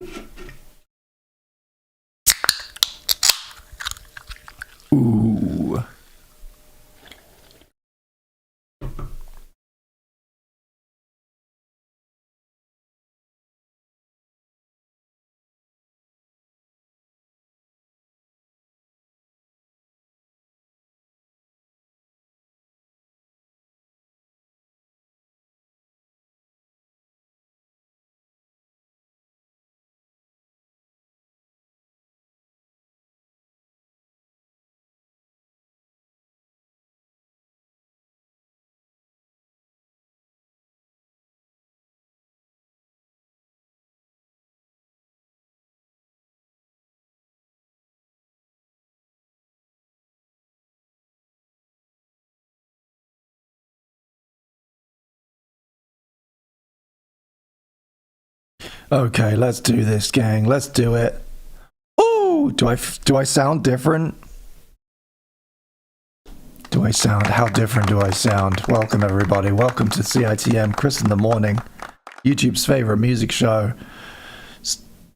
Ooh. Okay, let's do this, gang. Let's do it. Ooh, do I sound different? How different do I sound? Welcome everybody. Welcome to CITM, Chris in the Morning, YouTube's favorite music show.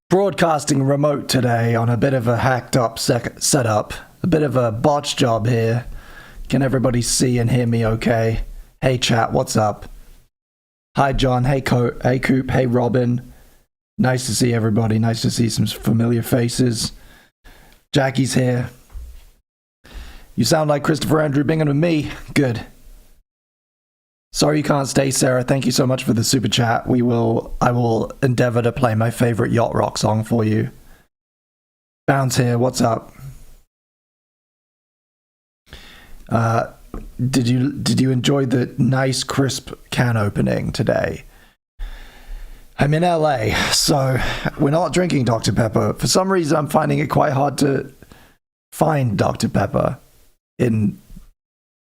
Broadcasting remote today on a bit of a hacked up setup. A bit of a botch job here. Can everybody see and hear me okay? Hey chat, what's up? Hi John, hey Coop, hey Robin. Nice to see everybody. Nice to see some familiar faces. Jackie's here. You sound like Christopher Andrew Bingham to me. Good. Sorry you can't stay, Sarah. Thank you so much for the super chat. I will endeavor to play my favorite yacht rock song for you. Bounce here. What's up? Did you enjoy the nice crisp can opening today? I'm in LA, so we're not drinking Dr. Pepper. For some reason, I'm finding it quite hard to find Dr. Pepper in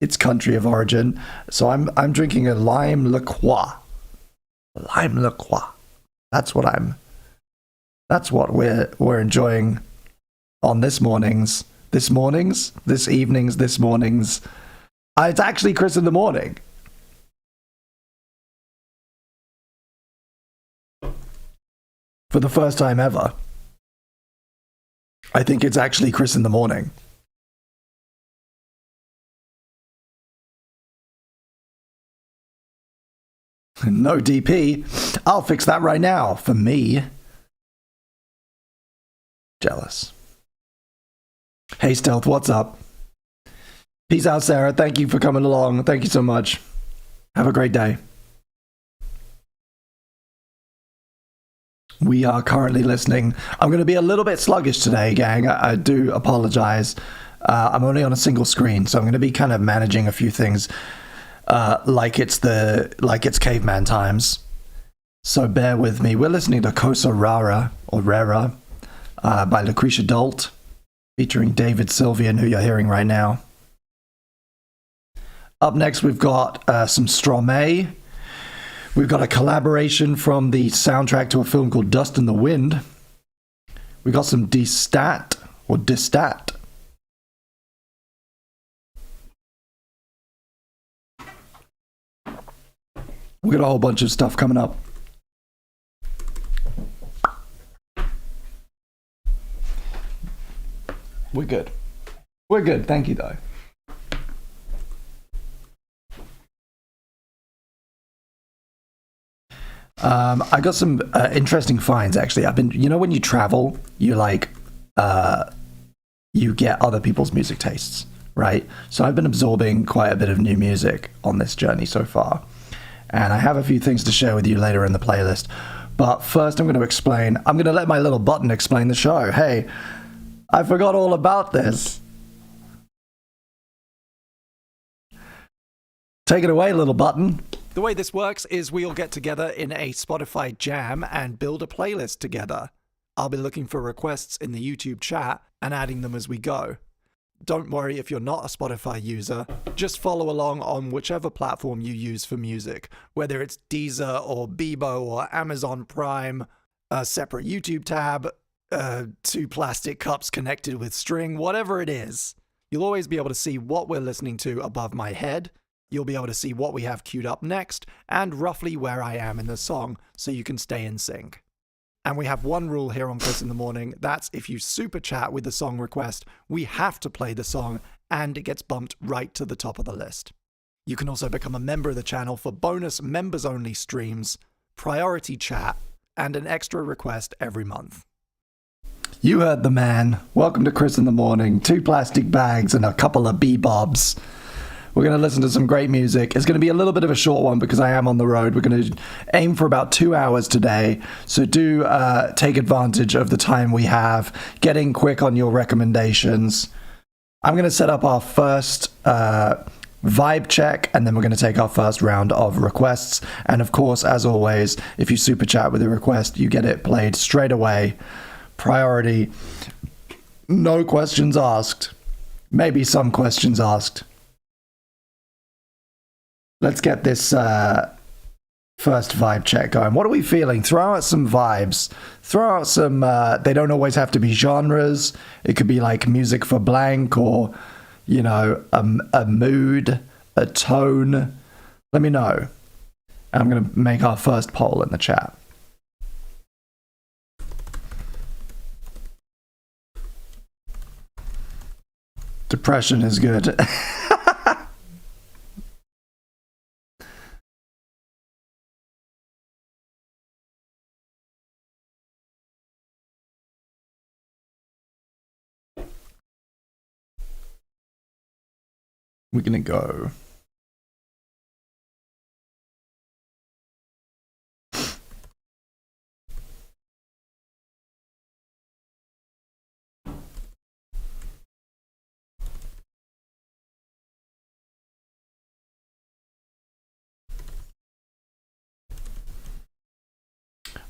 its country of origin. So I'm drinking a lime liqueur. Lime liqueur. That's what we're enjoying on this evening's. It's actually Chris in the Morning. For the first time ever, I think it's actually Chris in the Morning. No DP. I'll fix that right now for me. Jealous. Hey Stealth, what's up? Peace out, Sarah. Thank you for coming along. Thank you so much. Have a great day. We are currently listening. I'm going to be a little bit sluggish today, gang. I do apologize. I'm only on a single screen, so I'm going to be kind of managing a few things like it's caveman times. So bear with me. We're listening to Cosa Rara by Lucretia Dalt, featuring David Sylvian, who you're hearing right now. Up next, we've got some Stromae. We've got a collaboration from the soundtrack to a film called Dust in the Wind. We got some Distat. We got a whole bunch of stuff coming up. We're good. Thank you, though. I got some interesting finds, actually. when you travel, you get other people's music tastes, right? So I've been absorbing quite a bit of new music on this journey so far. And I have a few things to share with you later in the playlist. But first, I'm going to let my little button explain the show. Hey, I forgot all about this. Take it away, little button. The way this works is we all get together in a Spotify jam and build a playlist together. I'll be looking for requests in the YouTube chat and adding them as we go. Don't worry if you're not a Spotify user, just follow along on whichever platform you use for music, whether it's Deezer or Bebo or Amazon Prime, a separate YouTube tab, 2 plastic cups connected with string, whatever it is. You'll always be able to see what we're listening to above my head. You'll be able to see what we have queued up next, and roughly where I am in the song, so you can stay in sync. And we have one rule here on Chris in the Morning. That's if you super chat with a song request, we have to play the song and it gets bumped right to the top of the list. You can also become a member of the channel for bonus members-only streams, priority chat, and an extra request every month. You heard the man. Welcome to Chris in the Morning. 2 plastic bags and a couple of bebobs. We're going to listen to some great music. It's going to be a little bit of a short one because I am on the road. We're going to aim for about 2 hours today. So do take advantage of the time we have. Get in quick on your recommendations. I'm going to set up our first vibe check, and then we're going to take our first round of requests. And of course, as always, if you super chat with a request, you get it played straight away. Priority. No questions asked. Maybe some questions asked. Let's get this first vibe check going. What are we feeling? Throw out some vibes. Throw out some, they don't always have to be genres. It could be like music for blank or, you know, a mood, a tone. Let me know. I'm going to make our first poll in the chat. Depression is good. We're gonna go.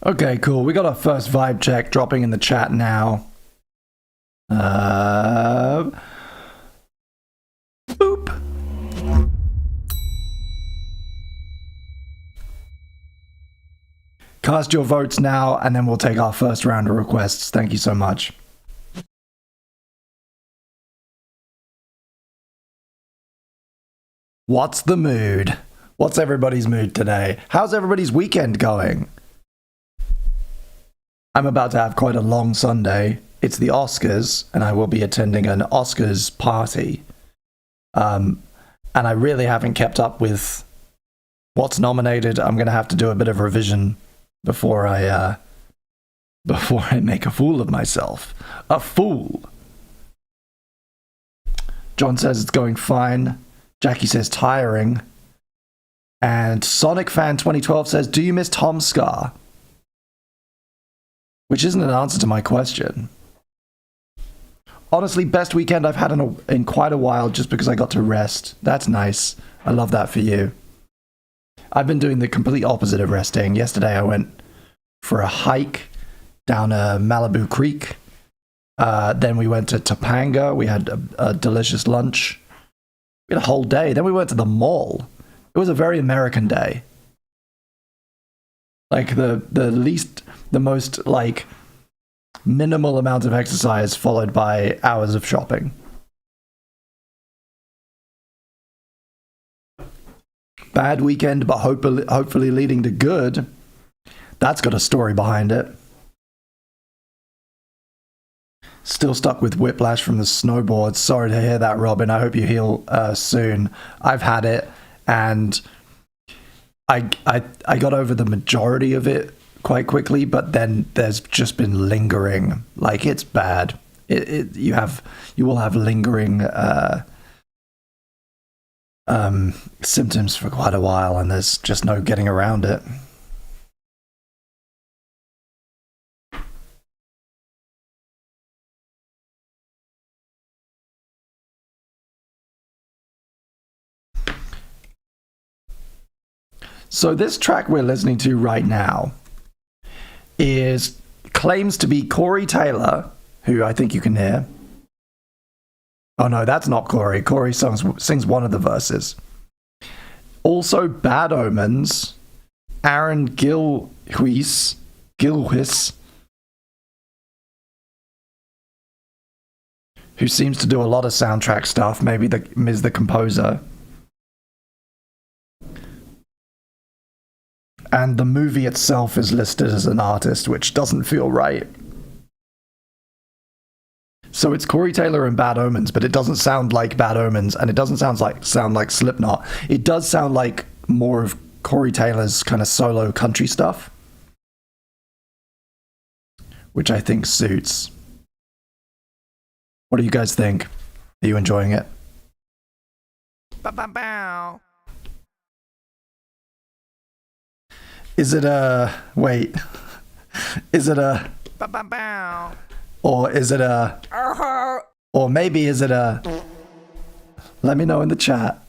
Okay, cool. We got our first vibe check dropping in the chat now. Boop. Cast your votes now, and then we'll take our first round of requests. Thank you so much. What's the mood? What's everybody's mood today? How's everybody's weekend going? I'm about to have quite a long Sunday. It's the Oscars, and I will be attending an Oscars party. And I really haven't kept up with what's nominated. I'm going to have to do a bit of revision before I make a fool of myself. A fool. John says it's going fine. Jackie says tiring. And Sonic Fan 2012 says, do you miss Tom Scar? Which isn't an answer to my question. Honestly, best weekend I've had in quite a while just because I got to rest. That's nice. I love that for you. I've been doing the complete opposite of resting. Yesterday I went for a hike down a Malibu Creek. Then we went to Topanga. We had a delicious lunch. We had a whole day. Then we went to the mall. It was a very American day. Like the most like minimal amount of exercise followed by hours of shopping. Bad weekend, but hopefully leading to good. That's got a story behind it. Still stuck with whiplash from the snowboard. Sorry to hear that, Robin. I hope you heal soon. I've had it, and I got over the majority of it quite quickly, but then there's just been lingering. Like, it's bad. You will have lingering symptoms for quite a while, and there's just no getting around it. So this track we're listening to right now claims to be Corey Taylor, who I think you can hear. Oh no, that's not Corey. Corey sings one of the verses. Also Bad Omens, Aaron Gilhuis, who seems to do a lot of soundtrack stuff, maybe is the composer. And the movie itself is listed as an artist, which doesn't feel right. So it's Corey Taylor and Bad Omens, but it doesn't sound like Bad Omens, and it doesn't sound like Slipknot. It does sound like more of Corey Taylor's kind of solo country stuff, which I think suits. What do you guys think? Are you enjoying it? Ba-ba-bow. Is it a... Wait. Is it a... Ba-ba-bow. Or is it a... Or maybe is it a... Let me know in the chat.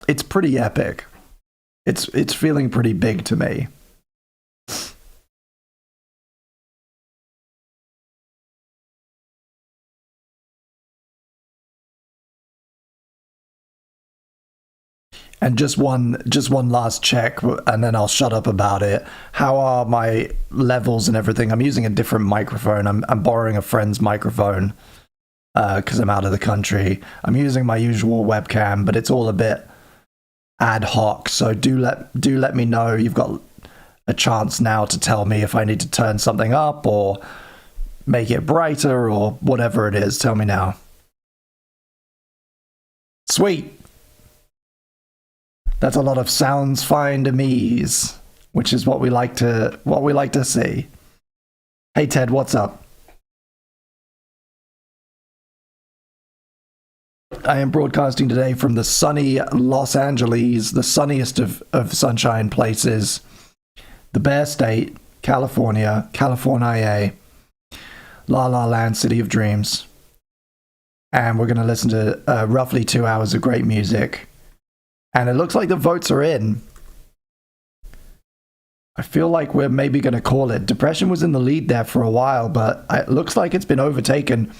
It's pretty epic. It's feeling pretty big to me. And just one last check, and then I'll shut up about it. How are my levels and everything? I'm using a different microphone. I'm borrowing a friend's microphone because I'm out of the country. I'm using my usual webcam, but it's all a bit ad hoc. So do let me know. You've got a chance now to tell me if I need to turn something up or make it brighter or whatever it is. Tell me now. Sweet. That's a lot of sounds fine to me's, which is what we like to see. Hey Ted, what's up? I am broadcasting today from the sunny Los Angeles, the sunniest of sunshine places, the Bear State, California, California, La La Land, City of Dreams. And we're going to listen to roughly 2 hours of great music. And it looks like the votes are in. I feel like we're maybe going to call it. Depression was in the lead there for a while, but it looks like it's been overtaken.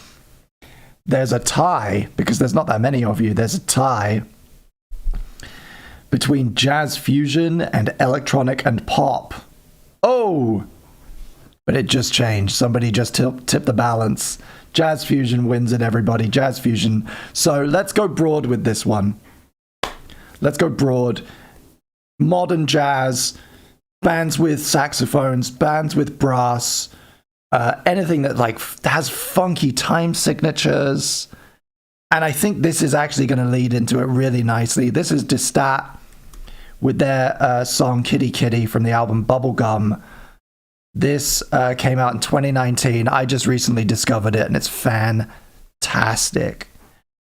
There's a tie, because there's not that many of you. There's a tie between jazz fusion and electronic and pop. Oh! But it just changed. Somebody just tipped the balance. Jazz fusion wins it, everybody. Jazz fusion. So let's go broad with this one. Let's go broad. Modern jazz, bands with saxophones, bands with brass, anything that like has funky time signatures. And I think this is actually going to lead into it really nicely. This is Distat with their song Kitty Kitty from the album Bubblegum. This came out in 2019. I just recently discovered it and it's fantastic.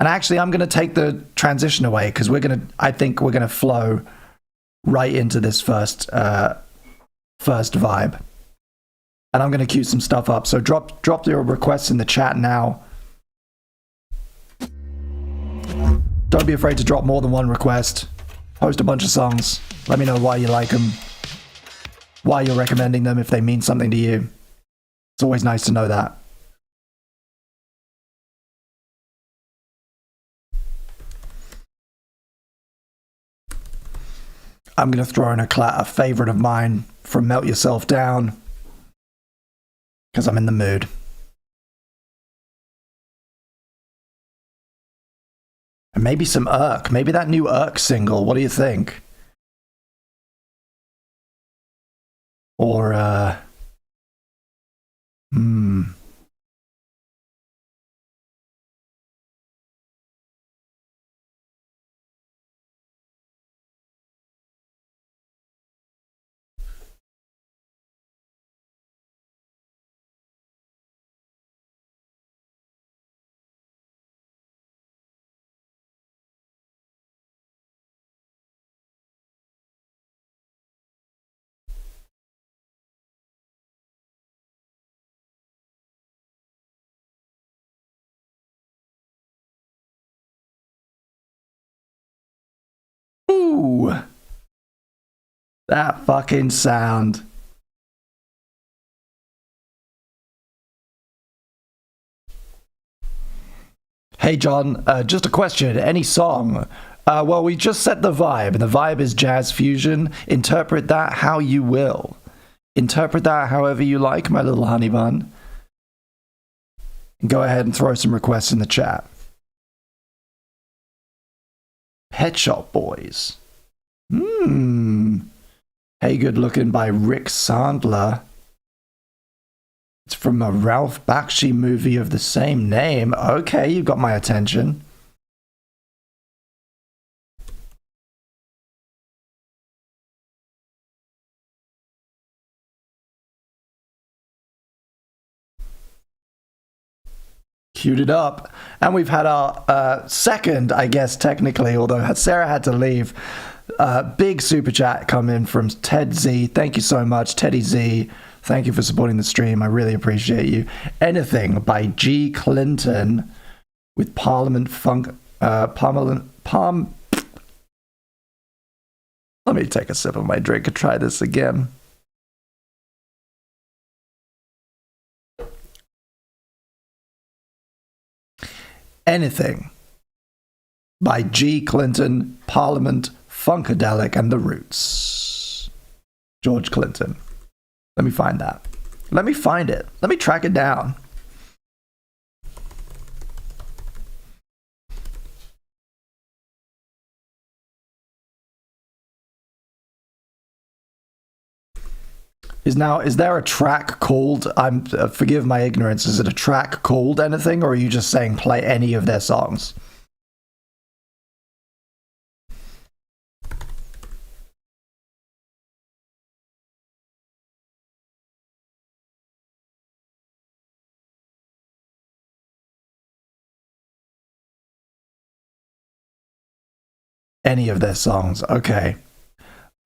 And actually, I'm going to take the transition away because I think we're going to flow right into this first vibe. And I'm going to queue some stuff up. So drop your requests in the chat now. Don't be afraid to drop more than one request. Post a bunch of songs. Let me know why you like them. Why you're recommending them if they mean something to you. It's always nice to know that. I'm going to throw in a favorite of mine from Melt Yourself Down because I'm in the mood. And maybe some Irk. Maybe that new Irk single. What do you think? Or, ooh, that fucking sound. Hey John, just a question. Any song? Well, we just set the vibe, and the vibe is jazz fusion. Interpret that how you will. Interpret that however you like, my little honey bun. Go ahead and throw some requests in the chat. Pet Shop Boys. Hey Good Looking by Rick Sandler. It's from a Ralph Bakshi movie of the same name. Okay, you got my attention. Queued it up. And we've had our second, I guess, technically, although Sarah had to leave, big super chat come in from Ted Z. Thank you so much, Teddy Z. Thank you for supporting the stream. I really appreciate you. Anything by G. Clinton with Parliament Funk. Let me take a sip of my drink and try this again. Anything by G. Clinton, Parliament, Funkadelic, and the Roots. George Clinton. Let me find that. Let me find it. Let me track it down. Is there a track called, forgive my ignorance, is it a track called anything, or are you just saying play any of their songs? Any of their songs, okay.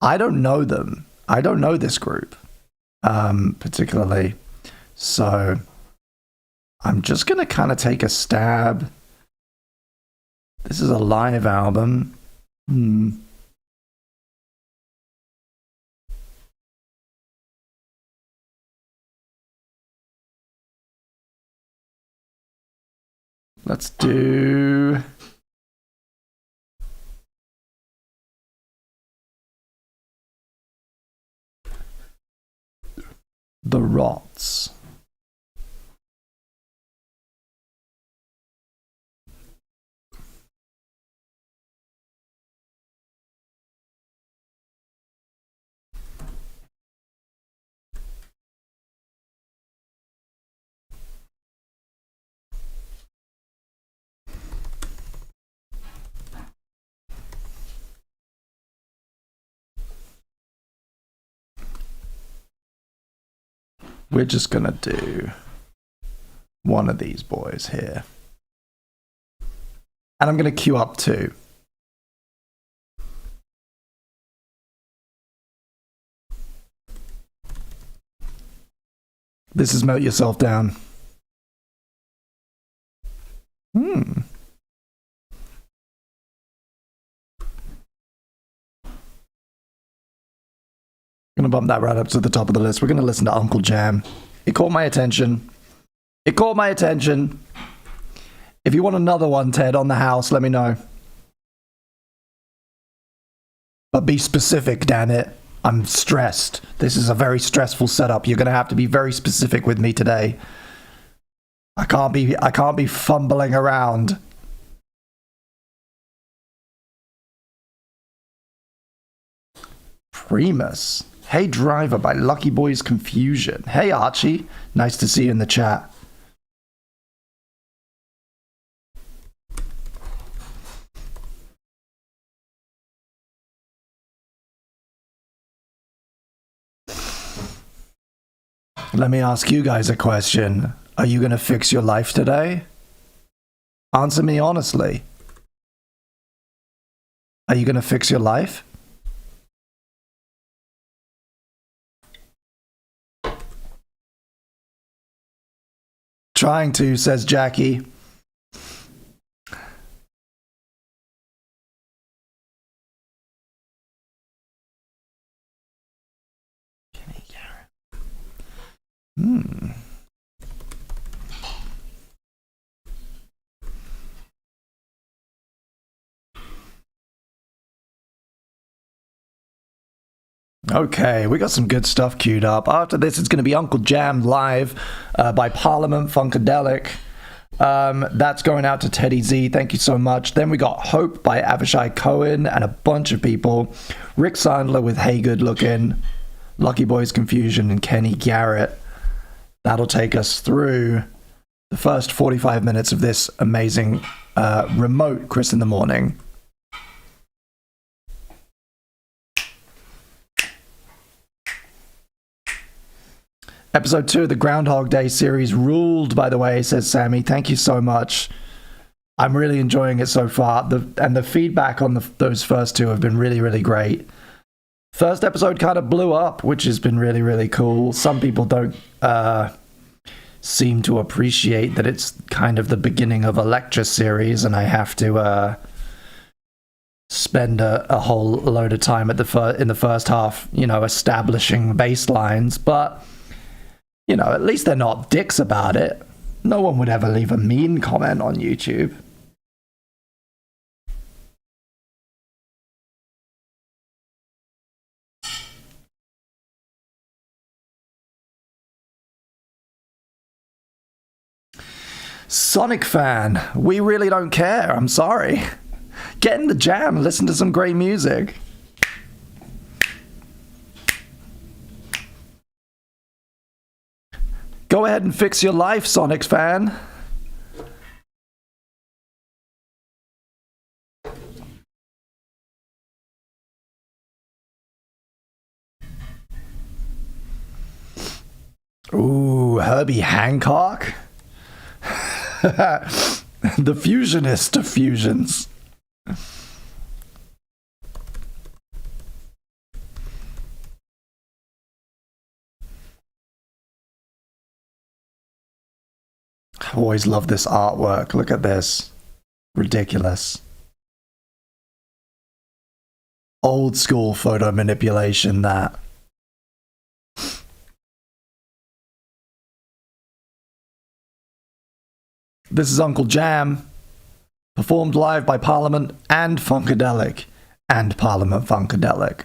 I don't know them. I don't know this group. Particularly. So I'm just going to kind of take a stab. This is a live album. Let's do... The Rots. We're just gonna do one of these boys here. And I'm gonna queue up two. This is Melt Yourself Down. Gonna bump that right up to the top of the list. We're gonna listen to Uncle Jam. It caught my attention. It caught my attention. If you want another one, Ted, on the house, let me know. But be specific, damn it. I'm stressed. This is a very stressful setup. You're gonna have to be very specific with me today. I can't be fumbling around. Primus. Hey Driver by Lucky Boys Confusion. Hey Archie. Nice to see you in the chat. Let me ask you guys a question. Are you going to fix your life today? Answer me honestly. Are you going to fix your life? Trying to, says Jackie. Okay, we got some good stuff queued up. After this, it's going to be Uncle Jam live by Parliament Funkadelic. That's going out to Teddy Z. Thank you so much. Then we got Hope by Avishai Cohen and a bunch of people. Rick Sandler with Hey Good Looking, Lucky Boys Confusion, and Kenny Garrett. That'll take us through the first 45 minutes of this amazing remote Chris in the Morning. Episode 2 of the Groundhog Day series ruled, by the way, says Sammy. Thank you so much. I'm really enjoying it so far. The feedback on those first two have been really, really great. First episode kind of blew up, which has been really, really cool. Some people don't seem to appreciate that it's kind of the beginning of a lecture series, and I have to spend a whole load of time in the first half, establishing baselines. But at least they're not dicks about it. No one would ever leave a mean comment on YouTube. Sonic fan, we really don't care. I'm sorry. Get in the jam, listen to some great music. Go ahead and fix your life, Sonic fan. Ooh, Herbie Hancock? The fusionist of fusions. I always love this artwork. Look at this. Ridiculous. Old school photo manipulation, that. This is Uncle Jam, performed live by Parliament and Funkadelic, and Parliament Funkadelic.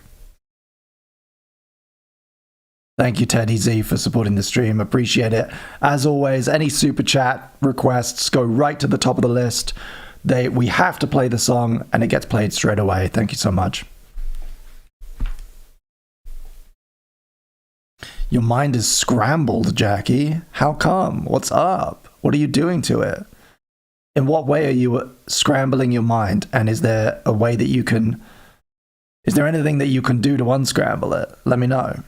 Thank you, Teddy Z, for supporting the stream. Appreciate it. As always, any super chat requests go right to the top of the list. We have to play the song, and it gets played straight away. Thank you so much. Your mind is scrambled, Jackie. How come? What's up? What are you doing to it? In what way are you scrambling your mind? And is there a way that you can... Is there anything that you can do to unscramble it? Let me know.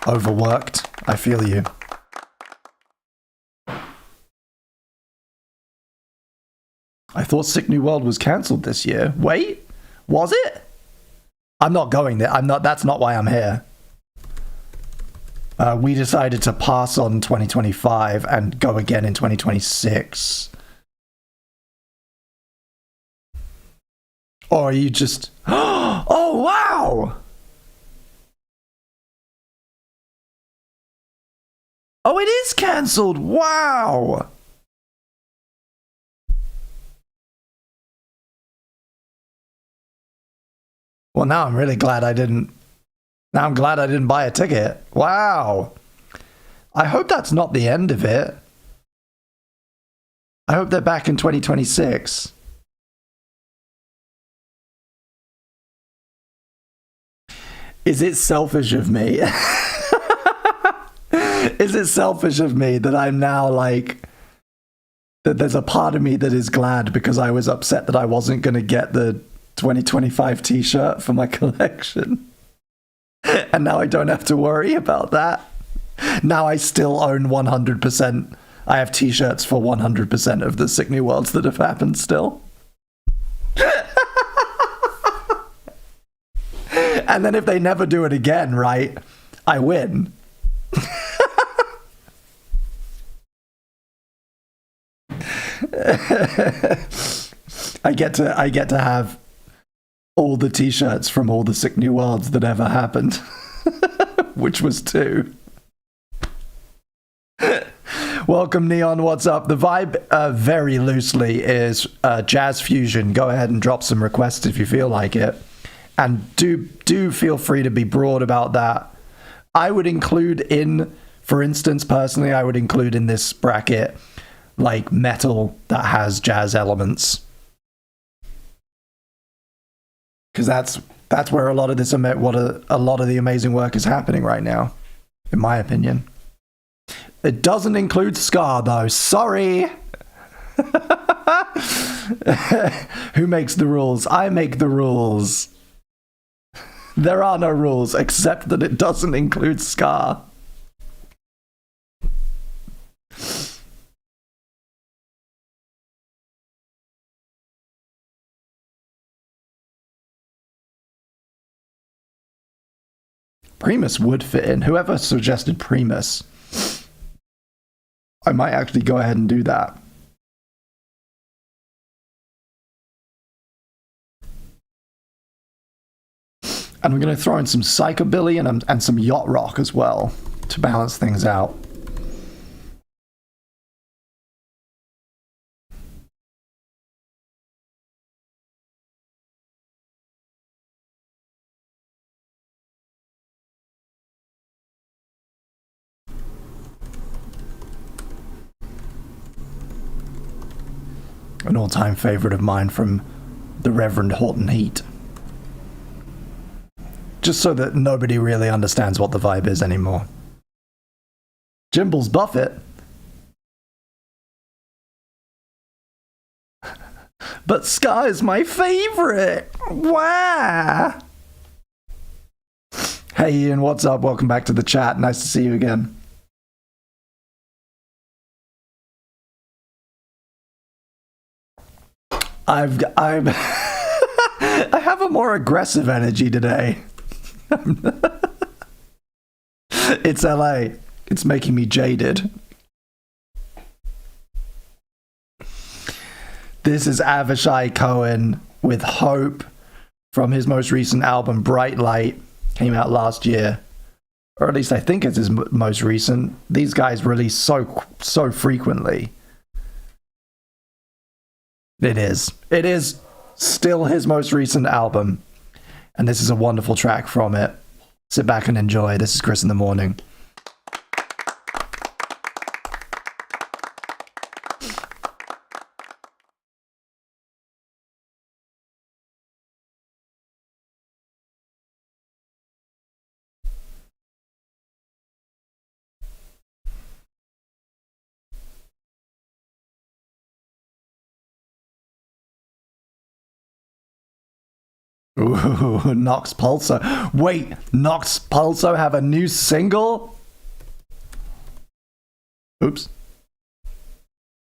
Overworked. I feel you. I thought Sick New World was cancelled this year. Wait, was it? I'm not going there. That's not why I'm here. We decided to pass on 2025 and go again in 2026. Or are you just... Oh, wow! Oh, it is cancelled! Wow! Well, now I'm really glad I didn't... Now I'm glad I didn't buy a ticket. Wow! I hope that's not the end of it. I hope they're back in 2026. Is it selfish of me? Is it selfish of me that I'm now like... That there's a part of me that is glad because I was upset that I wasn't going to get the 2025 t-shirt for my collection. And now I don't have to worry about that. Now I still own 100%. I have t-shirts for 100% of the Sick New Worlds that have happened still. And then if they never do it again, right, I win. I get to have all the t-shirts from all the Sick New Worlds that ever happened. Which was 2. Welcome, Neon. What's up? The vibe, very loosely, is jazz fusion. Go ahead and drop some requests if you feel like it. And do feel free to be broad about that. I would include in For instance, personally, I would include in this bracket like metal that has jazz elements, because that's where a lot of a lot of the amazing work is happening right now, in my opinion. It doesn't include ska though. Sorry. Who makes the rules? I make the rules. There are no rules except that it doesn't include ska. Primus would fit in. Whoever suggested Primus, I might actually go ahead and do that. And I'm going to throw in some psychobilly and some yacht rock as well to balance things out. An all-time favorite of mine from the Reverend Horton Heat. Just so that nobody really understands what the vibe is anymore. Jimble's Buffett. But ska is my favorite. Wow. Hey Ian, what's up? Welcome back to the chat. Nice to see you again. I have a more aggressive energy today. It's LA. It's making me jaded. This is Avishai Cohen with Hope from his most recent album, Bright Light. Came out last year. Or at least I think it's his most recent. These guys release so frequently. It is. It is still his most recent album. And this is a wonderful track from it. Sit back and enjoy. This is Chris in the Morning. Ooh, Nox Pulso. Wait, Nox Pulso have a new single? Oops.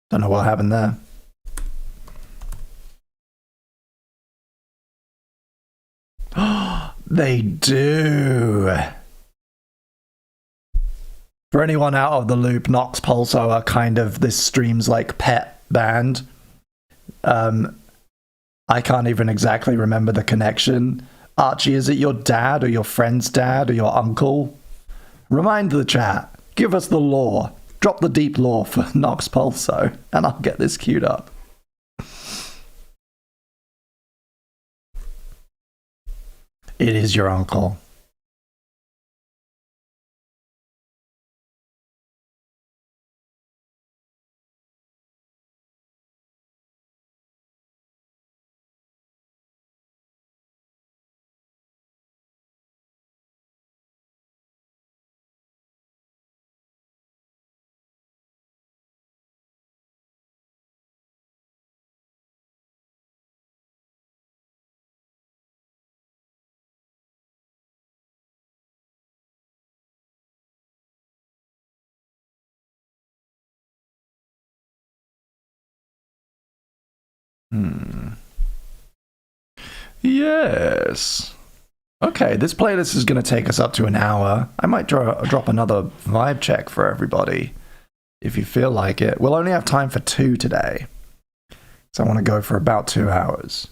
Don't know what happened there. They do. For anyone out of the loop, Nox Pulso are kind of this stream's like pet band. I can't even exactly remember the connection. Archie, is it your dad or your friend's dad or your uncle? Remind the chat. Give us the lore. Drop the deep lore for Nox Pulso, and I'll get this queued up. It is your uncle. Yes. Okay, this playlist is going to take us up to an hour. I might drop another vibe check for everybody, if you feel like it. We'll only have time for 2 today, so I want to go for about 2 hours.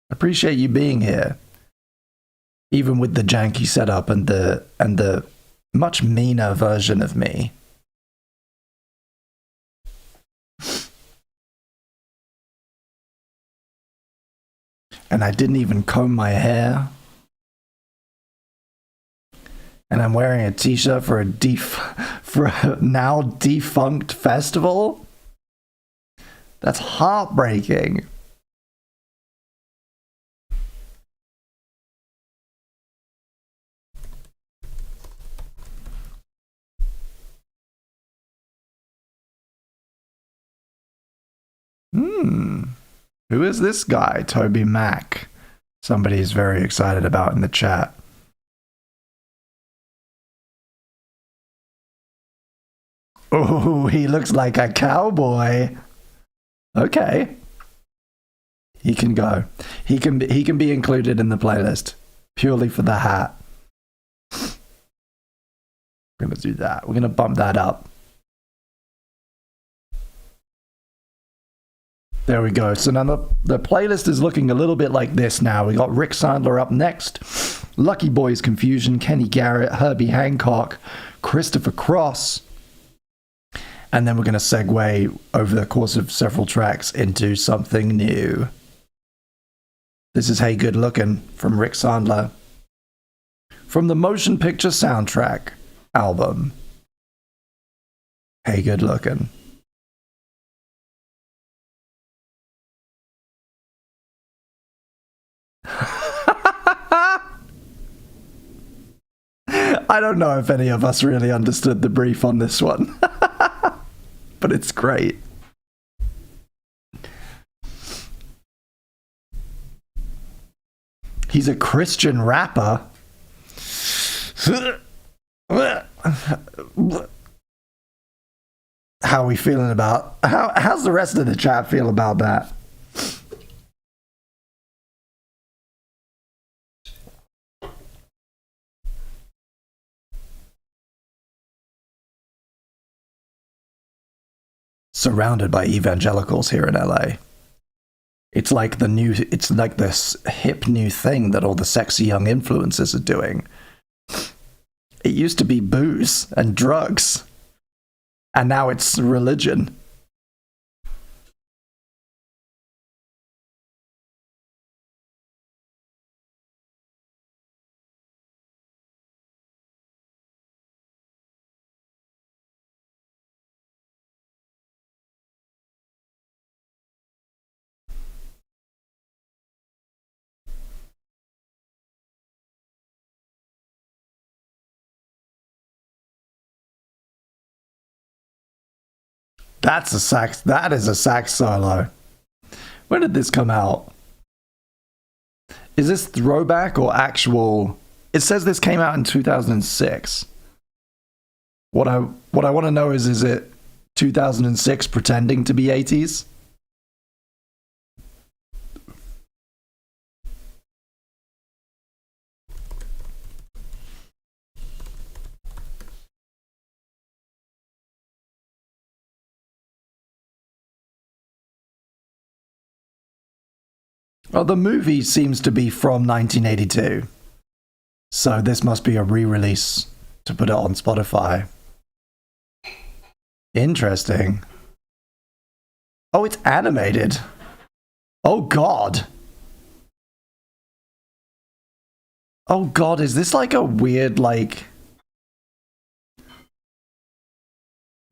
Appreciate you being here, even with the janky setup and the much meaner version of me. And I didn't even comb my hair. And I'm wearing a t-shirt for for a now defunct festival? That's heartbreaking. Who is this guy? Toby Mac. Somebody's very excited about in the chat. Oh, he looks like a cowboy. Okay. He can go. He can be included in the playlist purely for the hat. We're going to do that. We're going to bump that up. There we go. So now the playlist is looking a little bit like this now. We got Rick Sandler up next, Lucky Boys Confusion, Kenny Garrett, Herbie Hancock, Christopher Cross, and then we're going to segue over the course of several tracks into something new. This is Hey Good Lookin' from Rick Sandler, from the motion picture soundtrack album, Hey Good Lookin'. I don't know if any of us really understood the brief on this one, but it's great. He's a Christian rapper. How are we feeling about... How's the rest of the chat feel about that? Surrounded by evangelicals here in LA. It's like this hip new thing that all the sexy young influencers are doing. It used to be booze and drugs, and now it's religion. That is a sax solo. When did this come out? Is this throwback or actual? It says this came out in 2006. What I want to know is it 2006 pretending to be 80s? Well, the movie seems to be from 1982. So this must be a re-release to put it on Spotify. Interesting. Oh, it's animated. Oh, God. Oh, God, is this like a weird, like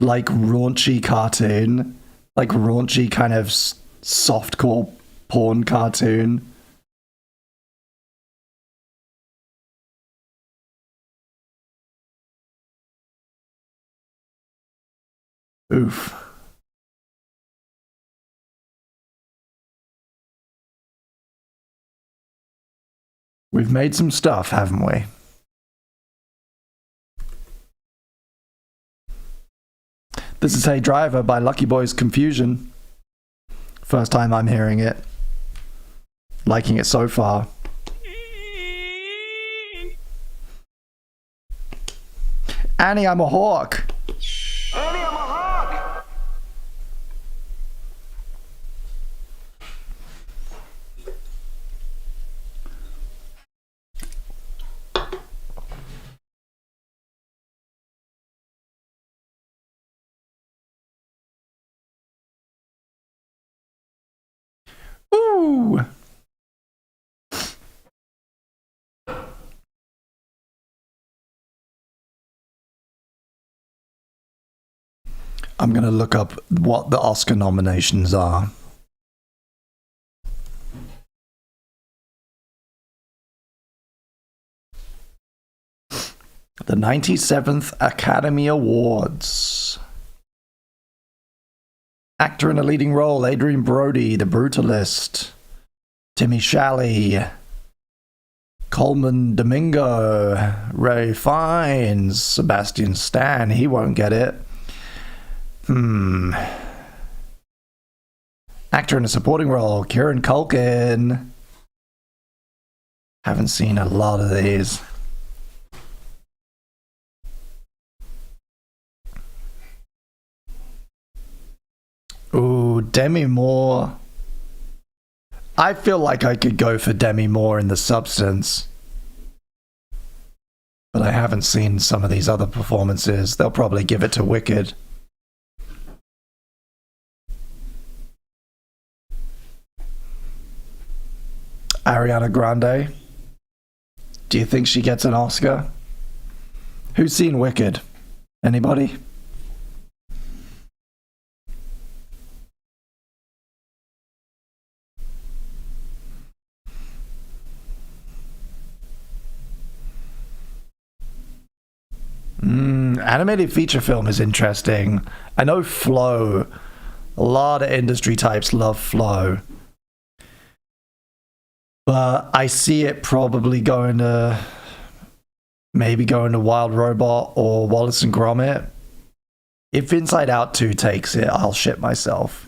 raunchy cartoon? Like raunchy kind of softcore porn cartoon? Oof. We've made some stuff, haven't we? This is Hey Driver by Lucky Boys Confusion. First time I'm hearing it. Liking it so far. Annie, I'm a hawk. Annie, I'm a hawk. Ooh. I'm gonna look up what the Oscar nominations are. The 97th Academy Awards. Actor in a leading role, Adrian Brody, The Brutalist. Timmy Chalamet. Coleman Domingo. Ray Fiennes. Sebastian Stan, he won't get it. Actor in a supporting role, Kieran Culkin. Haven't seen a lot of these. Ooh, Demi Moore. I feel like I could go for Demi Moore in The Substance. But I haven't seen some of these other performances. They'll probably give it to Wicked. Ariana Grande. Do you think she gets an Oscar? Who's seen Wicked? Anybody? Animated feature film is interesting. I know Flow. A lot of industry types love Flow. But I see it probably going to Wild Robot or Wallace and Gromit. If Inside Out 2 takes it, I'll shit myself.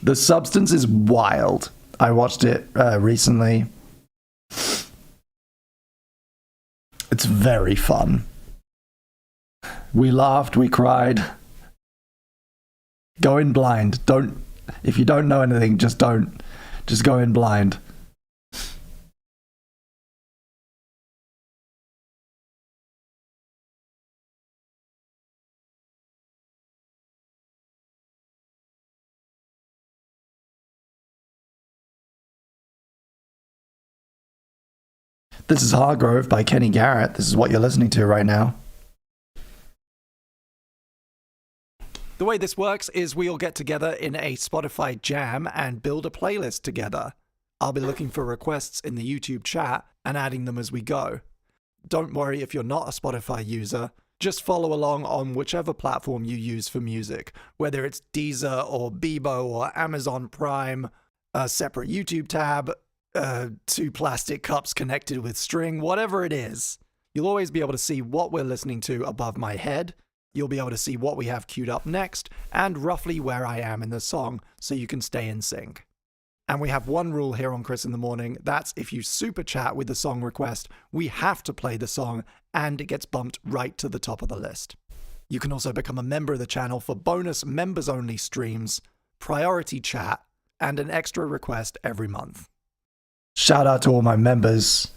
The Substance is wild. I watched it recently. It's very fun. We laughed, we cried. Go in blind. If you don't know anything, just go in blind. This is Hargrove by Kenny Garrett. This is what you're listening to right now. The way this works is we all get together in a Spotify jam and build a playlist together. I'll be looking for requests in the YouTube chat and adding them as we go. Don't worry if you're not a Spotify user. Just follow along on whichever platform you use for music, whether it's Deezer or Bebo or Amazon Prime, a separate YouTube tab, 2 plastic cups connected with string, whatever it is. You'll always be able to see what we're listening to above my head. You'll be able to see what we have queued up next and roughly where I am in the song so you can stay in sync. And we have one rule here on Chris in the Morning. That's if you super chat with the song request, we have to play the song and it gets bumped right to the top of the list. You can also become a member of the channel for bonus members-only streams, priority chat, and an extra request every month. Shout out to all my members.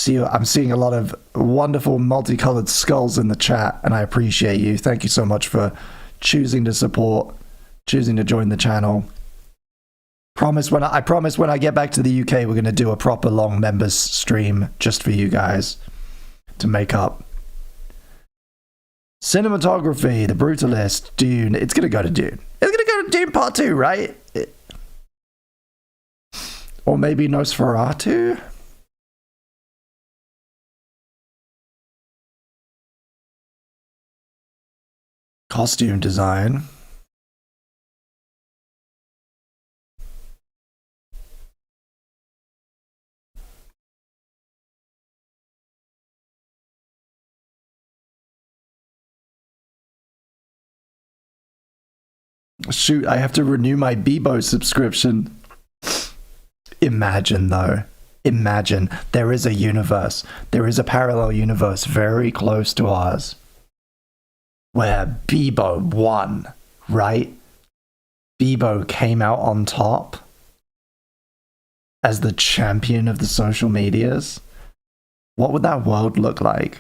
I'm seeing a lot of wonderful multicolored skulls in the chat, and I appreciate you. Thank you so much for choosing to support, choosing to join the channel. I promise when I get back to the UK, we're going to do a proper long members stream just for you guys to make up. Cinematography, The Brutalist, Dune. It's going to go to Dune. It's going to go to Dune Part 2, right? Or maybe Nosferatu? Costume design. Shoot, I have to renew my Bebo subscription. Imagine, though. Imagine there is a universe. There is a parallel universe very close to ours where Bebo won, right? Bebo came out on top as the champion of the social medias. What would that world look like?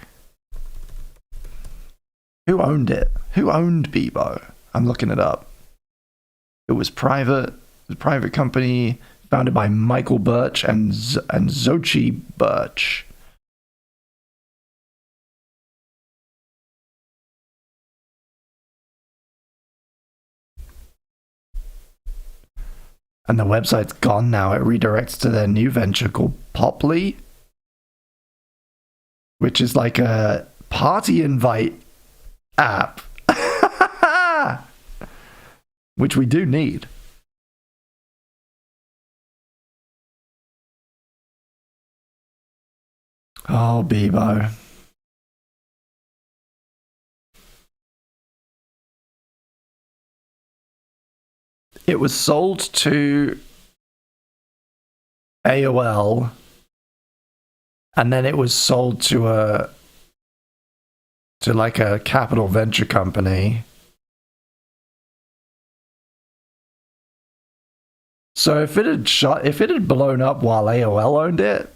Who owned it? Who owned Bebo? I'm looking it up. It was private. It was a private company founded by Michael Birch and Xochitl Birch. And the website's gone now. It redirects to their new venture called Poply, which is like a party invite app, which we do need. Oh, Bebo. It was sold to AOL, and then it was sold to like a capital venture company. So if it had blown up while AOL owned it,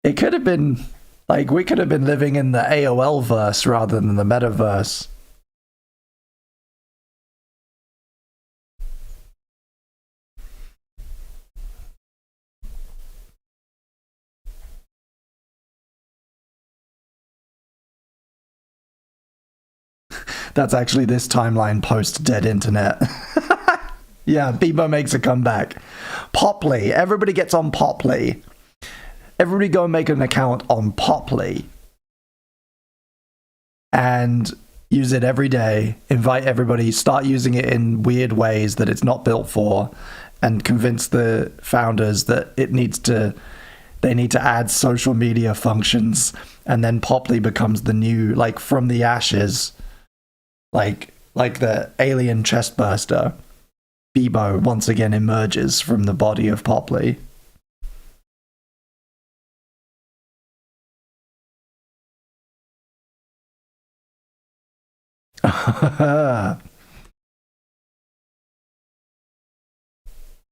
it could have been like we could have been living in the AOL verse rather than the metaverse. That's actually this timeline post dead internet. Yeah, Bebo makes a comeback. Poply. Everybody gets on Poply. Everybody go and make an account on Poply. And use it every day. Invite everybody. Start using it in weird ways that it's not built for. And convince the founders that they need to add social media functions. And then Poply becomes the new, like, from the ashes. Like the alien chestburster. Bebo once again emerges from the body of Poply.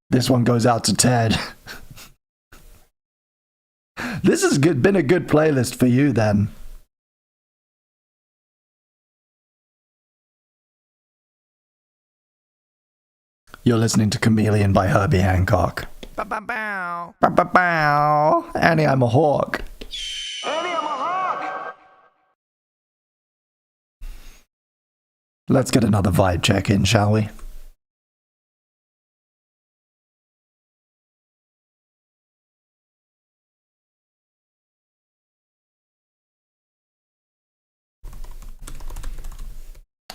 This one goes out to Ted. This has been a good playlist for you then. You're listening to Chameleon by Herbie Hancock. Ba-ba-bow. Ba-ba-bow. Annie, I'm a hawk. Annie, I'm a hawk! Let's get another vibe check in, shall we?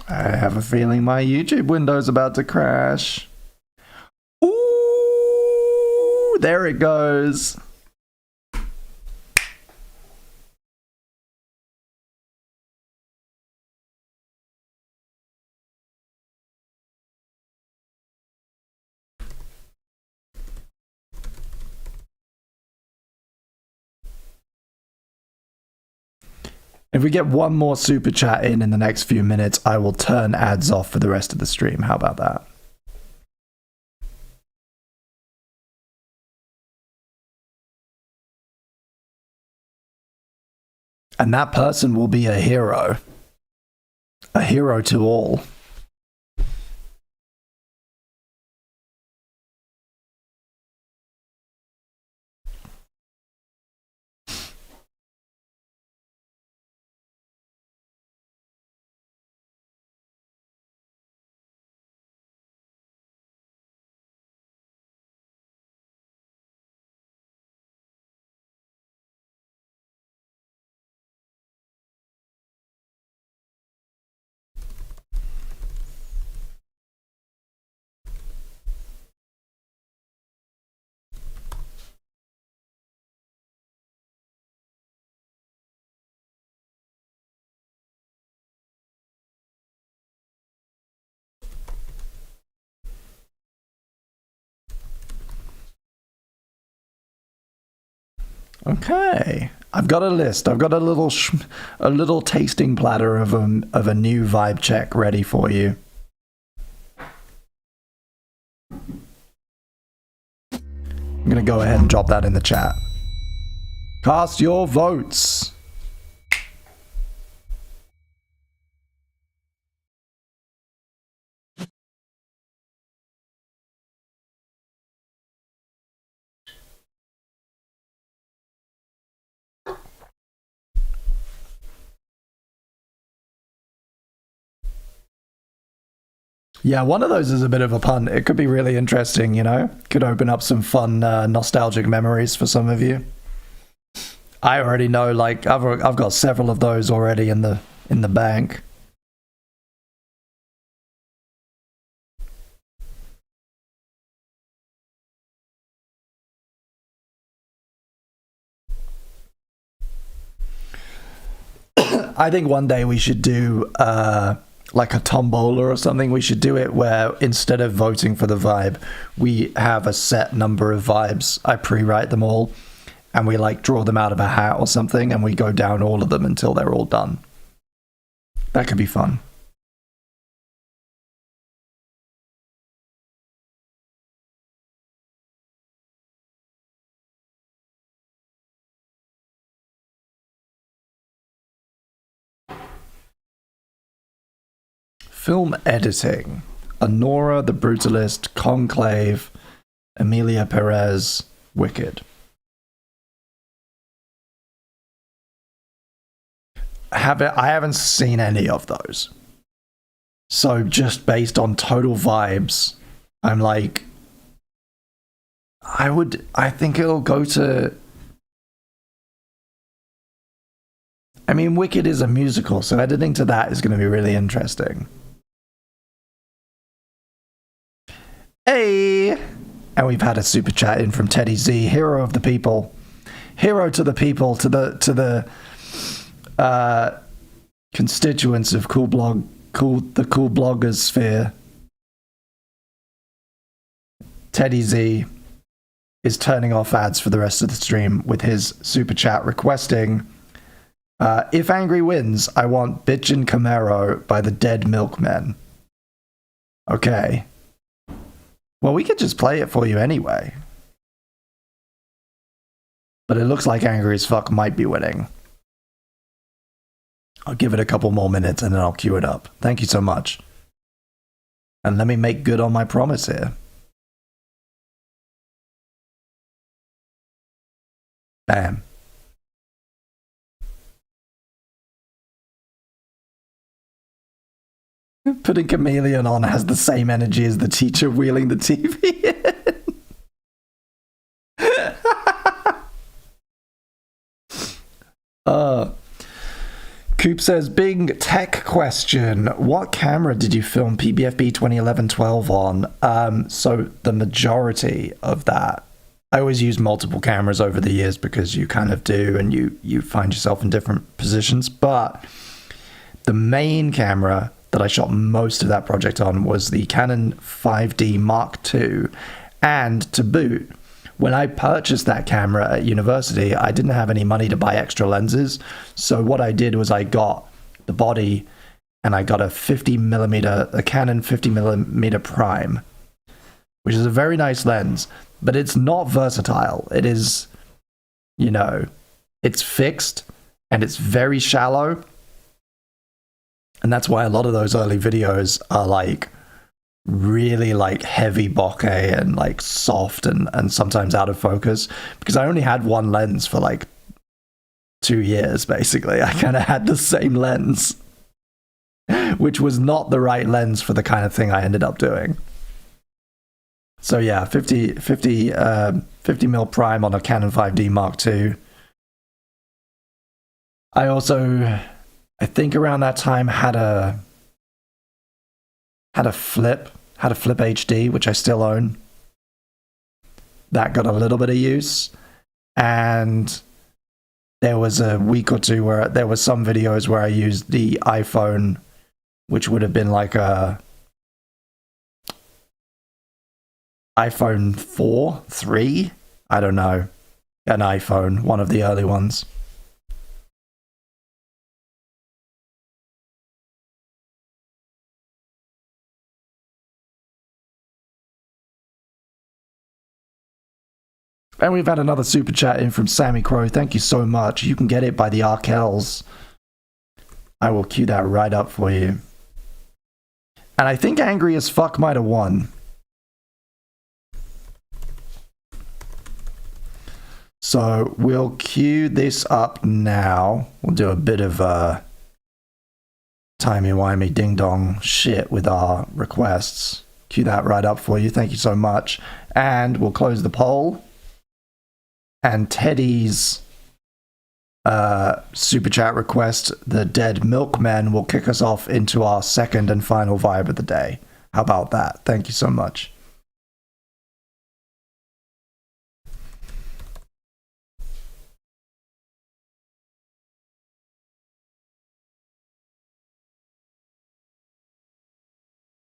I have a feeling my YouTube window's about to crash. Ooh, there it goes. If we get one more super chat in the next few minutes, I will turn ads off for the rest of the stream. How about that? And that person will be a hero. A hero to all. Okay, I've got a list. I've got a little tasting platter of a new vibe check ready for you. I'm gonna go ahead and drop that in the chat. Cast your votes. Yeah, one of those is a bit of a pun. It could be really interesting, you know? Could open up some fun nostalgic memories for some of you. I already know, like, I've got several of those already in the bank. I think one day we should do like a tombola or something. We should do it where instead of voting for the vibe, we have a set number of vibes. I pre-write them all, and we like draw them out of a hat or something, and we go down all of them until they're all done. That could be fun. Film editing. Honora, The Brutalist, Conclave, Emilia Perez, Wicked. I haven't seen any of those. So just based on total vibes, I'm like, I think it'll go to. I mean, Wicked is a musical, so editing to that is going to be really interesting. Hey! And we've had a super chat in from Teddy Z, hero of the people. Hero to the people, to the constituents of the cool bloggers sphere. Teddy Z is turning off ads for the rest of the stream with his super chat requesting, if Angry wins, I want Bitchin' Camaro by the Dead Milkmen. Okay. Well, we could just play it for you anyway. But it looks like Angry as Fuck might be winning. I'll give it a couple more minutes and then I'll queue it up. Thank you so much. And let me make good on my promise here. Bam. Putting Chameleon on has the same energy as the teacher wheeling the TV in. Coop says, big tech question. What camera did you film PBFB 2011-12 on? So the majority of that, I always use multiple cameras over the years because you kind of do, and you find yourself in different positions. But the main camera that I shot most of that project on was the Canon 5D Mark II. And to boot, when I purchased that camera at university, I didn't have any money to buy extra lenses. So what I did was I got the body and I got a Canon 50mm prime, which is a very nice lens, but it's not versatile. It is, it's fixed and it's very shallow. And that's why a lot of those early videos are like really like heavy bokeh and like soft and sometimes out of focus, because I only had one lens for like 2 years basically. I kind of had the same lens, which was not the right lens for the kind of thing I ended up doing. So yeah, 50 mil prime on a Canon 5D Mark II. I think around that time had a flip HD, which I still own. That got a little bit of use. And there was a week or two where there was some videos where I used the iPhone, which would have been like a iPhone 4, 3? I don't know. An iPhone, one of the early ones. And we've had another super chat in from Sammy Crow. Thank you so much. You can get it by the Arkells. I will cue that right up for you. And I think Angry as Fuck might have won. So we'll cue this up now. We'll do a bit of timey-wimey ding-dong shit with our requests. Cue that right up for you. Thank you so much. And we'll close the poll. And Teddy's super chat request, the Dead Milkmen, will kick us off into our second and final vibe of the day. How about that? Thank you so much.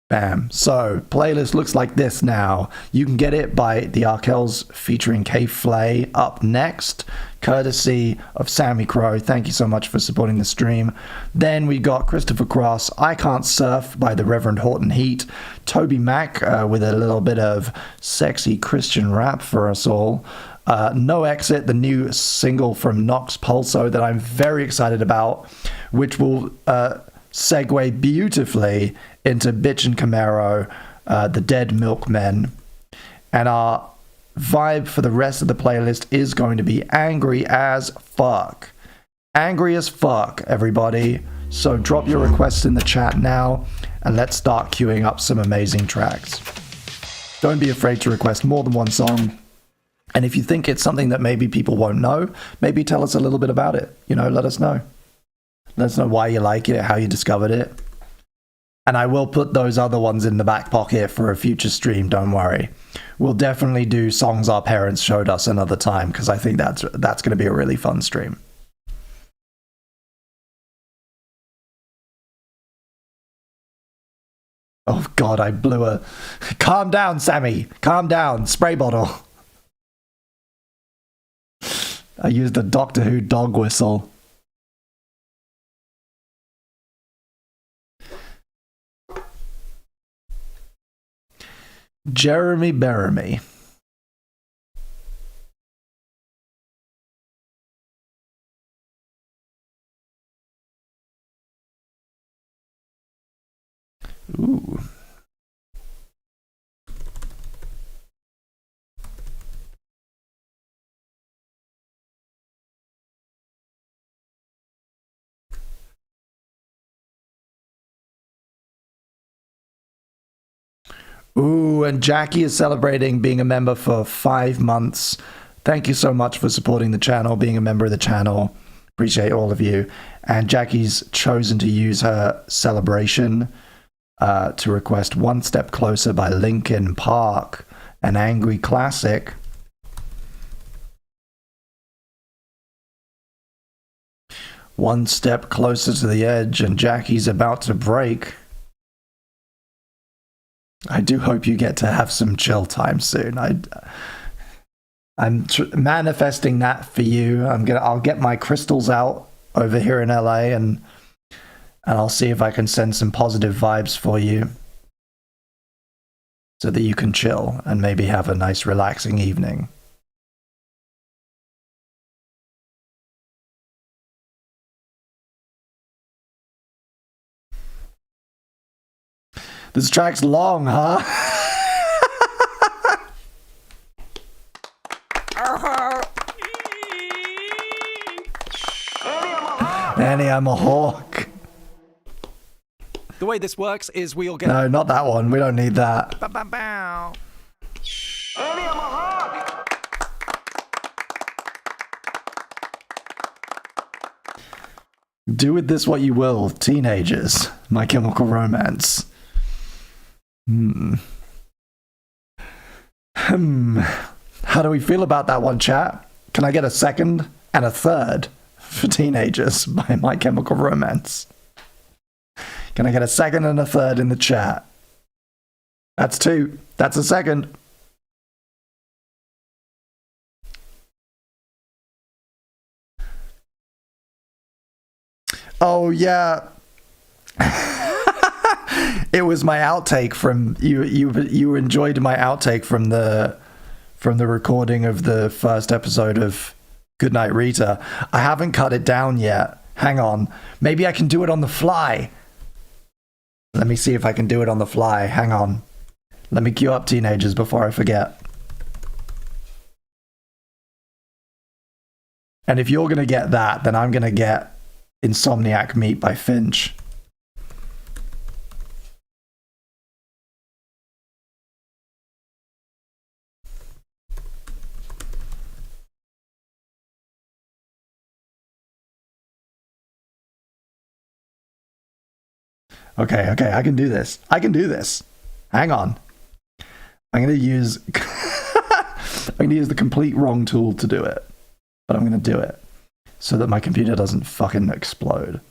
Bam. So, playlist looks like this now. You can get it by the Arkels featuring K Flay up next, courtesy of Sammy Crow. Thank you so much for supporting the stream. Then we got Christopher Cross, I Can't Surf by the Reverend Horton Heat, Toby Mac with a little bit of sexy Christian rap for us all. No Exit, the new single from Nox Pulso that I'm very excited about, which will segue beautifully into Bitch and Camaro, the Dead Milkmen. And our vibe for the rest of the playlist is going to be angry as fuck. Angry as fuck, everybody. So drop your requests in the chat now, and let's start queuing up some amazing tracks. Don't be afraid to request more than one song. And if you think it's something that maybe people won't know, maybe tell us a little bit about it. You know, let us know. Let us know why you like it, how you discovered it. And I will put those other ones in the back pocket for a future stream, don't worry. We'll definitely do songs our parents showed us another time, because I think that's going to be a really fun stream. Oh god, I blew a... Calm down, Sammy! Calm down! Spray bottle! I used a Doctor Who dog whistle. Jeremy Beremy. Ooh. Ooh, and Jackie is celebrating being a member for 5 months. Thank you so much for supporting the channel, being a member of the channel. Appreciate all of you. And Jackie's chosen to use her celebration to request One Step Closer by Linkin Park, an angry classic. One step closer to the edge, and Jackie's about to break. I do hope you get to have some chill time soon. I'm manifesting that for you. I'll get my crystals out over here in LA, and I'll see if I can send some positive vibes for you, so that you can chill and maybe have a nice relaxing evening. This track's long, huh? Annie, I'm a hawk. The way this works is we all get... No, not that one. We don't need that. Bow. Annie, I'm a hawk. Do with this what you will, teenagers. My Chemical Romance. How do we feel about that one, chat? Can I get a second and a third for Teenagers by My Chemical Romance? Can I get a second and a third in the chat? That's 2. That's a second. Oh, yeah. It was my outtake from you enjoyed my outtake from the recording of the first episode of Goodnight Rita. I haven't cut it down yet. Hang on. Maybe I can do it on the fly. Let me see if I can do it on the fly. Hang on. Let me queue up Teenagers before I forget. And if you're going to get that, then I'm going to get Insomniac Meat by Finch. Okay, I can do this. I can do this. Hang on. I'm gonna use I'm gonna use the complete wrong tool to do it. But I'm gonna do it so that my computer doesn't fucking explode.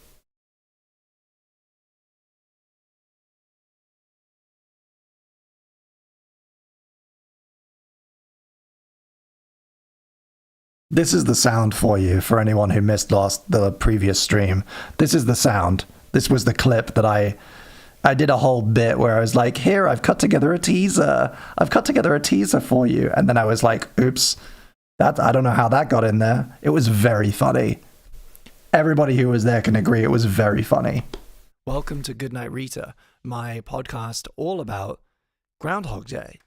This is the sound for you, for anyone who missed the previous stream. This is the sound. This was the clip that I did a whole bit where I was like, here, I've cut together a teaser. I've cut together a teaser for you. And then I was like, oops, I don't know how that got in there. It was very funny. Everybody who was there can agree it was very funny. Welcome to Goodnight Rita, my podcast all about Groundhog Day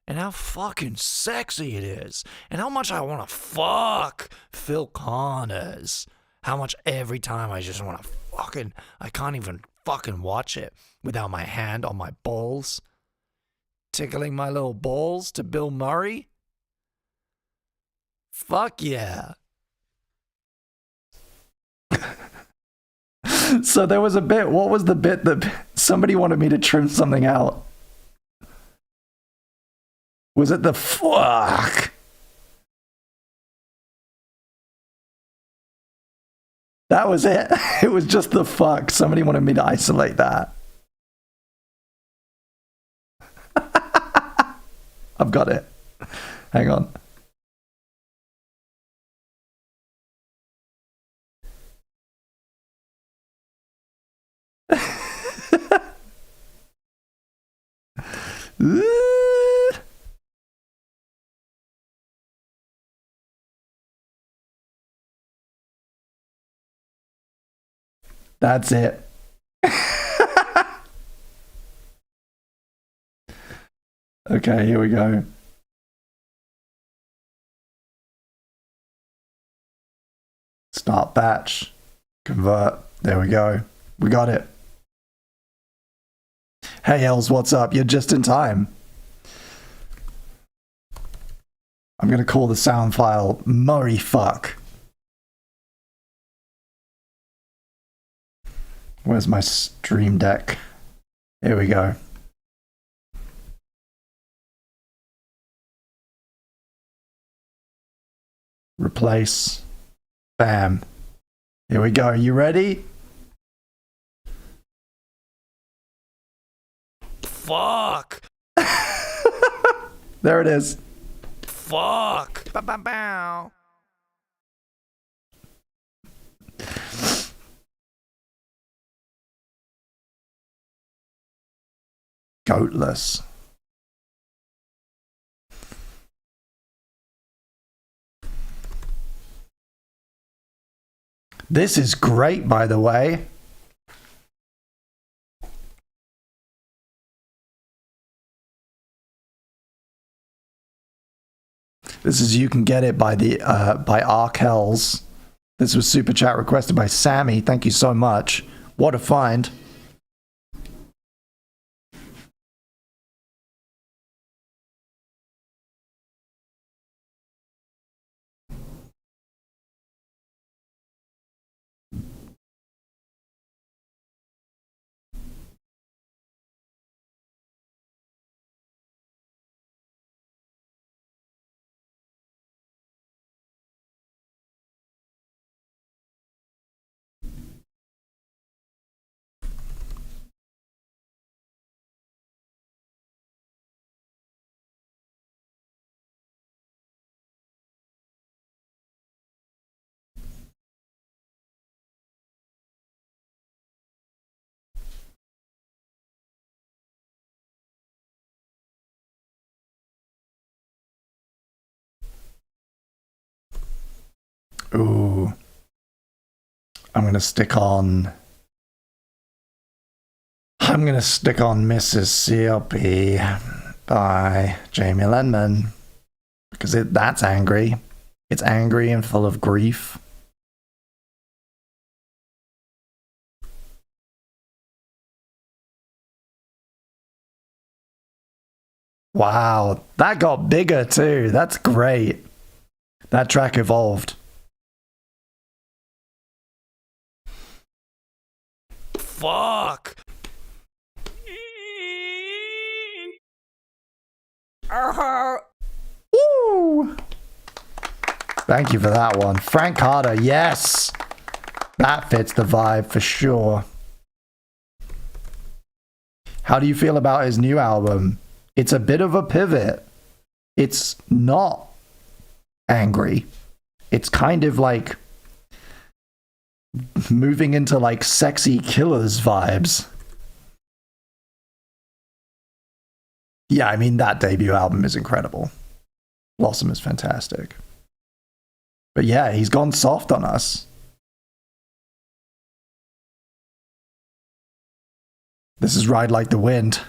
and how fucking sexy it is and how much I want to fuck Phil Connors. How much every time I just want to I can't even fucking watch it without my hand on my balls, tickling my little balls to Bill Murray. Fuck yeah. So there was a bit. What was the bit that somebody wanted me to trim something out? Was it the fuck? That was it. It was just the fuck. Somebody wanted me to isolate that. I've got it. Hang on. That's it. Okay, here we go. Start batch. Convert. There we go. We got it. Hey, Els, what's up? You're just in time. I'm going to call the sound file Murray Fuck. Where's my stream deck? Here we go. Replace. Bam. Here we go. You ready? Fuck. There it is. Fuck. Bow, bow, bow. Goatless. This is great, by the way. This is You Can Get It by Arkels. This was super chat requested by Sammy. Thank you so much. What a find. Ooh. I'm going to stick on Mississippi by Jamie Lenman because that's angry. It's angry and full of grief. Wow, that got bigger too. That's great. That track evolved. Fuck. Woo! Thank you for that one. Frank Carter, yes! That fits the vibe for sure. How do you feel about his new album? It's a bit of a pivot. It's not angry. It's kind of like moving into like sexy killers vibes. Yeah, I mean, that debut album is incredible. Blossom is fantastic. But yeah, he's gone soft on us. This is Ride Like the Wind.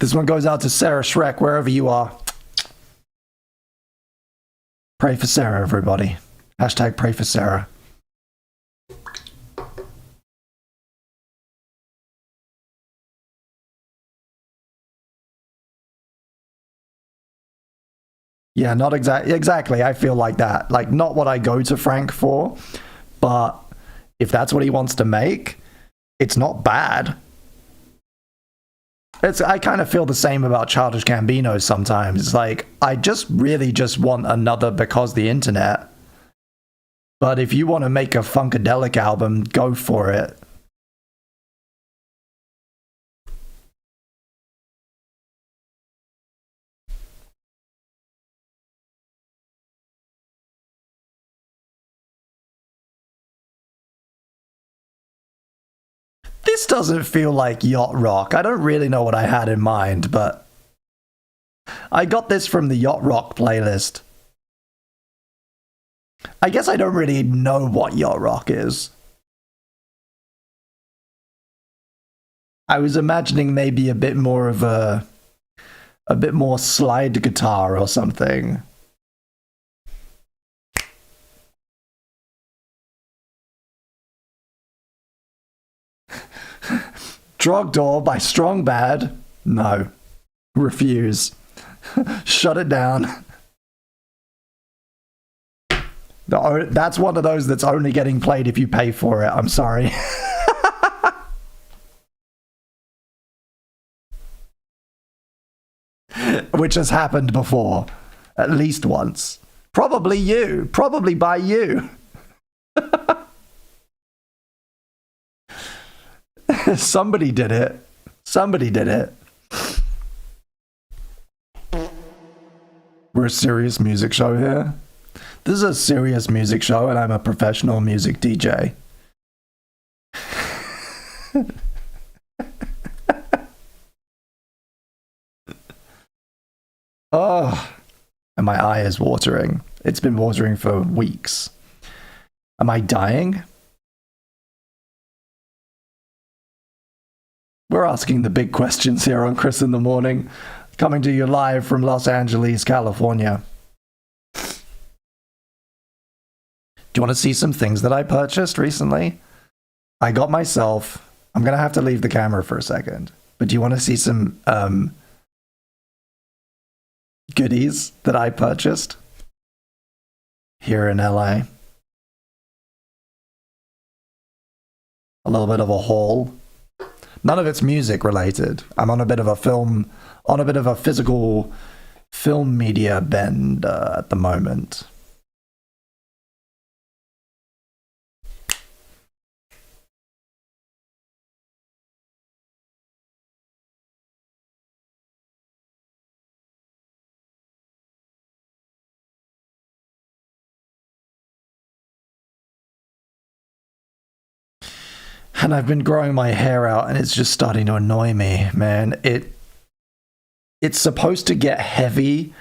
This one goes out to Sarah Shrek, wherever you are. Pray for Sarah, everybody. Hashtag pray for Sarah. Yeah, not exactly. I feel like that. Like, not what I go to Frank for, but if that's what he wants to make, it's not bad. I kind of feel the same about Childish Gambino sometimes. It's like, I just really just want another Because the Internet. But if you want to make a Funkadelic album, go for it. This doesn't feel like yacht rock. I don't really know what I had in mind, but I got this from the yacht rock playlist. I guess I don't really know what yacht rock is. I was imagining maybe a bit more of a bit more slide guitar or something. Drogdor by Strong Bad? No. Refuse. Shut it down. That's one of those that's only getting played if you pay for it. I'm sorry. Which has happened before. At least once. Probably you. Probably by you. Somebody did it. Somebody did it. We're a serious music show here. This is a serious music show, and I'm a professional music DJ. Oh, and my eye is watering. It's been watering for weeks. Am I dying? We're asking the big questions here on Chris in the Morning, coming to you live from Los Angeles, California. Do you want to see some things that I purchased recently? I got myself... I'm going to have to leave the camera for a second. But do you want to see some goodies that I purchased here in LA? A little bit of a haul. None of it's music related. I'm on a bit of a physical film media bend at the moment. And I've been growing my hair out, and it's just starting to annoy me, man. It's supposed to get heavy.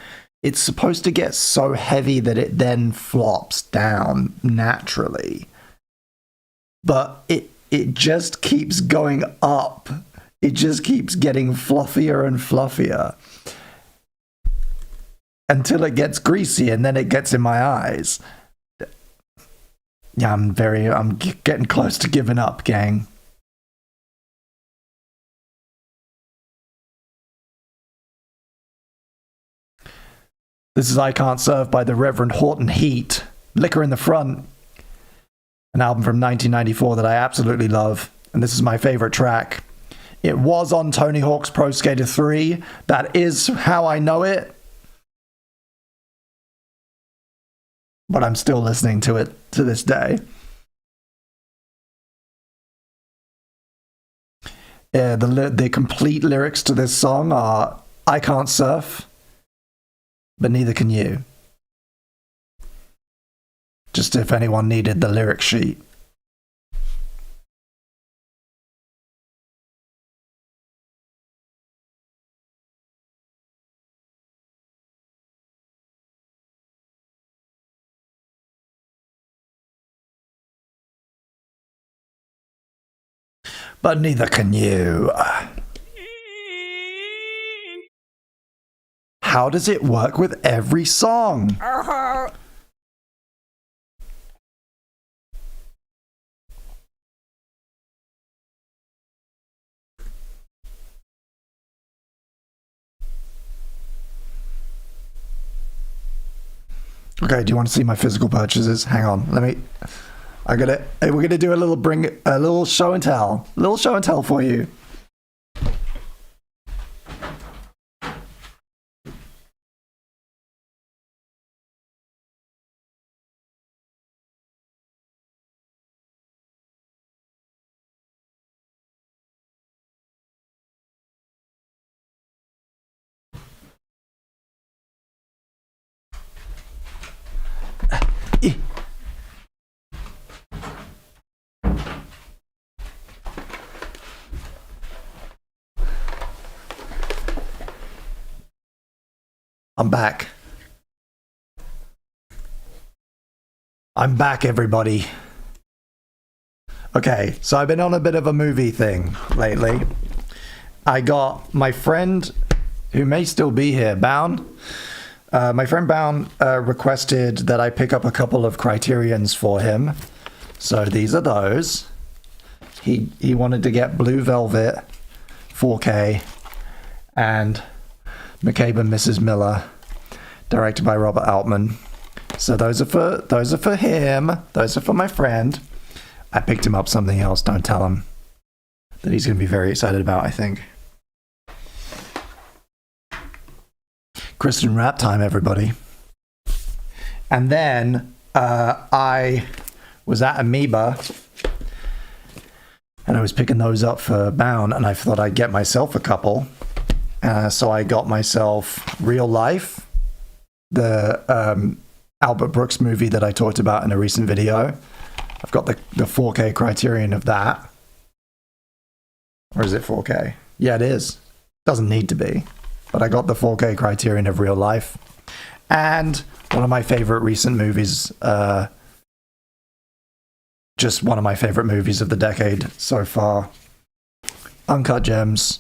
It's supposed to get so heavy that it then flops down naturally. But it just keeps going up. It just keeps getting fluffier and fluffier. Until it gets greasy, and then it gets in my eyes. Yeah, I'm getting close to giving up, gang. This is I Can't Serve by the Reverend Horton Heat. Liquor in the Front. An album from 1994 that I absolutely love. And this is my favorite track. It was on Tony Hawk's Pro Skater 3. That is how I know it. but I'm still listening to it to this day. Yeah, the complete lyrics to this song are, I can't surf, but neither can you. Just if anyone needed the lyric sheet. But neither can you. How does it work with every song? Okay, do you want to see my physical purchases? Hang on, we're gonna do a little show and tell for you. I'm back. I'm back, everybody. Okay, so I've been on a bit of a movie thing lately. I got my friend, who may still be here, Bound. My friend Bound requested that I pick up a couple of Criterions for him. So these are those. He wanted to get Blue Velvet 4K and McCabe and Mrs. Miller, directed by Robert Altman. So those are for him. Those are for my friend. I picked him up something else. Don't tell him. That he's going to be very excited about, I think. Christian rap time, everybody. And then I was at Amoeba, and I was picking those up for Bound, and I thought I'd get myself a couple. So I got myself Real Life, the Albert Brooks movie that I talked about in a recent video. I've got the 4K Criterion of that. Or is it 4K? Yeah, it is. Doesn't need to be. But I got the 4K Criterion of Real Life. And one of my favorite recent movies, just one of my favorite movies of the decade so far. Uncut Gems,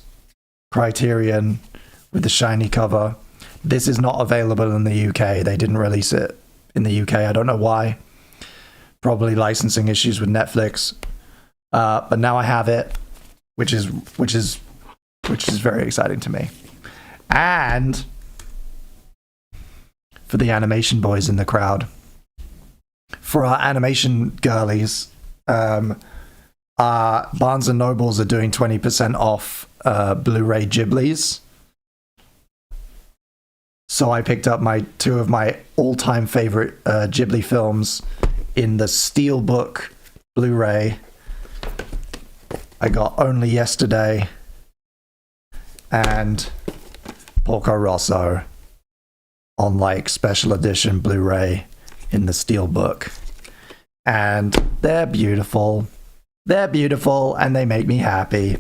Criterion, with the shiny cover. This is not available in the UK. They didn't release it in the UK. I don't know why. Probably licensing issues with Netflix. But now I have it, which is very exciting to me. And for the animation boys in the crowd, for our animation girlies, Barnes and Nobles are doing 20% off Blu-ray Ghiblies. So I picked up two of my all-time favorite Ghibli films in the Steelbook Blu-ray. I got Only Yesterday and Porco Rosso on like special edition Blu-ray in the Steelbook. And they're beautiful. They're beautiful and they make me happy.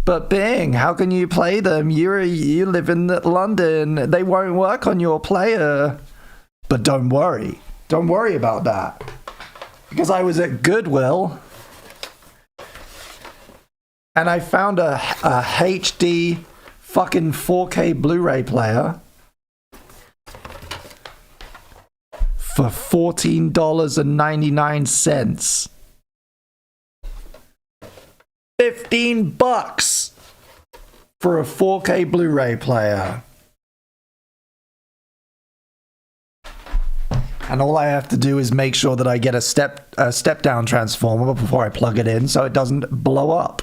But Bing, how can you play them? You live in London. They won't work on your player. But don't worry. Don't worry about that. Because I was at Goodwill and I found a HD fucking 4K Blu-ray player for $14.99. $15 for a 4K Blu-ray player. And all I have to do is make sure that I get a step down transformer before I plug it in so it doesn't blow up.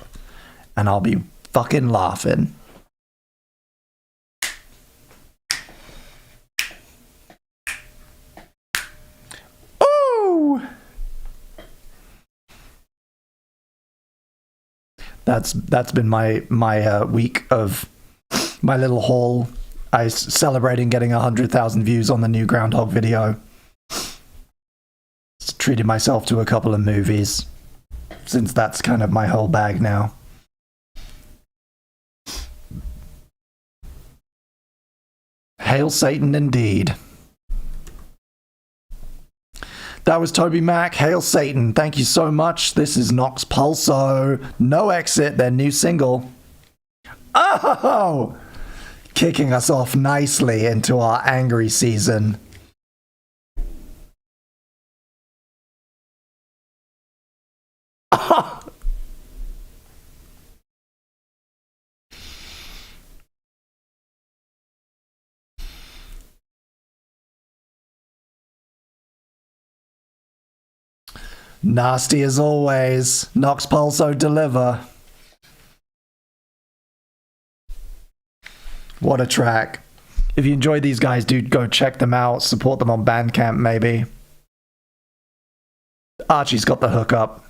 And I'll be fucking laughing. That's been my week of my little haul. I celebrating getting 100,000 views on the new Groundhog video. Treated myself to a couple of movies, since that's kind of my whole bag now. Hail Satan indeed. That was Toby Mac. Hail Satan. Thank you so much. This is Nox Pulso. No Exit, their new single. Oh! Kicking us off nicely into our angry season. Nasty as always. Nox Pulso deliver. What a track. If you enjoy these guys, dude, go check them out. Support them on Bandcamp, maybe. Archie's got the hookup.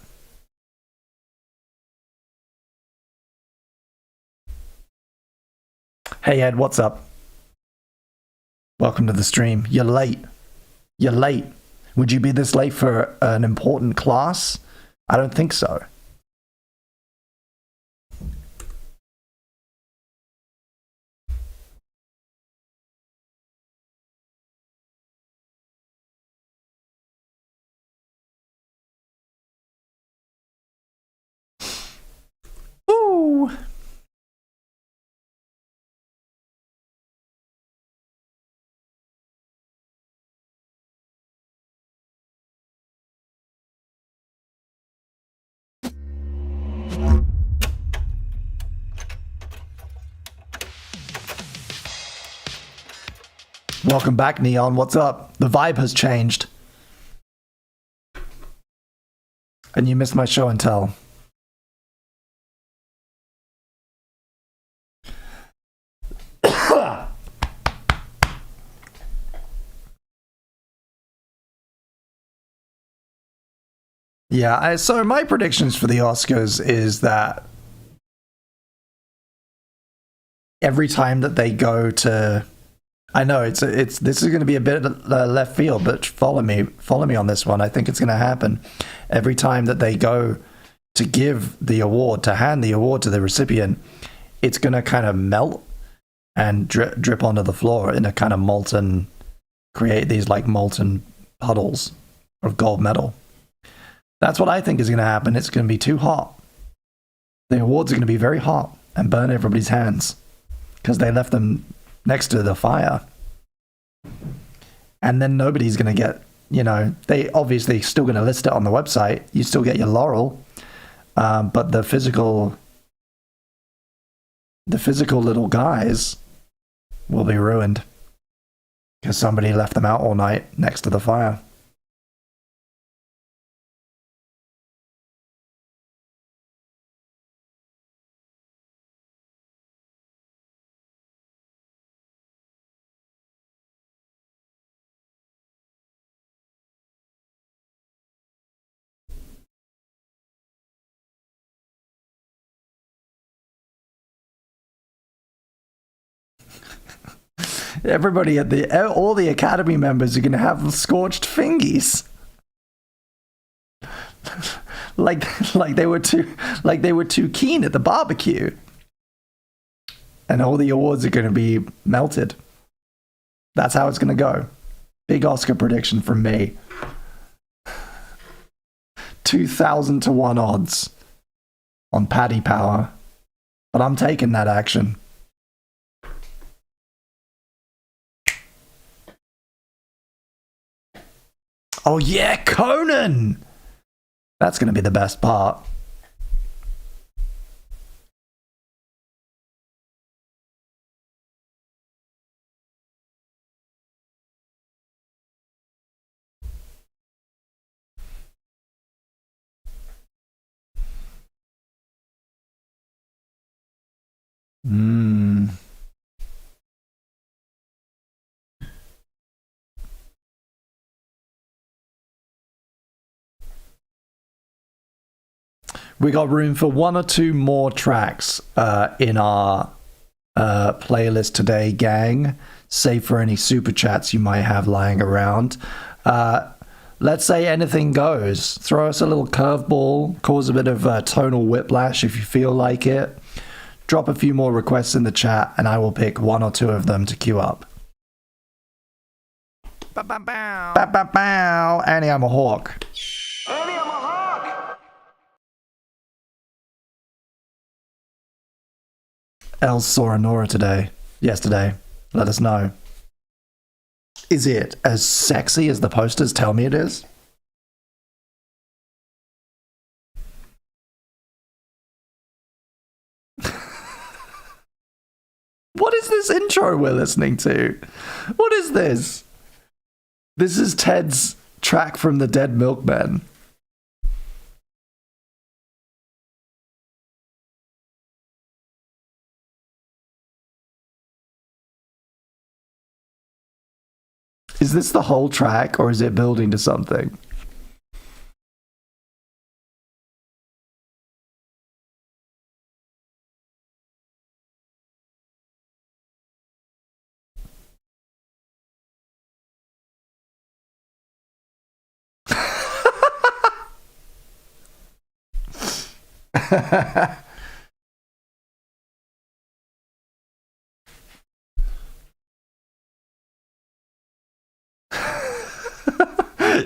Hey Ed, what's up? Welcome to the stream. You're late. You're late. Would you be this late for an important class? I don't think so. Ooh. Welcome back, Neon. What's up? The vibe has changed. And you missed my show and tell. Yeah, so my predictions for the Oscars is that every time that they go to, I know it's this is going to be a bit left field, but follow me on this one. I think it's going to happen every time that they go to give the award, to hand the award to the recipient. It's going to kind of melt and drip onto the floor in a kind of molten, create these like molten puddles of gold medal. That's what I think is going to happen. It's going to be too hot. The awards are going to be very hot and burn everybody's hands because they left them next to the fire. And then nobody's going to get, they obviously still going to list it on the website. You still get your laurel. But the physical little guys will be ruined because somebody left them out all night next to the fire. Everybody all the Academy members are going to have scorched fingies. like they were too keen at the barbecue. And all the awards are going to be melted. That's how it's going to go. Big Oscar prediction from me. 2,000 to 1 odds on Paddy Power. But I'm taking that action. Oh yeah, Conan! That's going to be the best part. We got room for 1 or 2 more tracks in our playlist today, gang. Save for any super chats you might have lying around. Let's say anything goes. Throw us a little curveball, cause a bit of tonal whiplash if you feel like it. Drop a few more requests in the chat, and I will pick 1 or 2 of them to queue up. Ba-ba-bow. Ba-ba-bow. Annie, I'm a hawk. Annie, I'm a hawk. Els saw a Nora yesterday. Let us know. Is it as sexy as the posters tell me it is? What is this intro we're listening to? What is this? This is Ted's track from the Dead Milkmen. Is this the whole track, or is it building to something?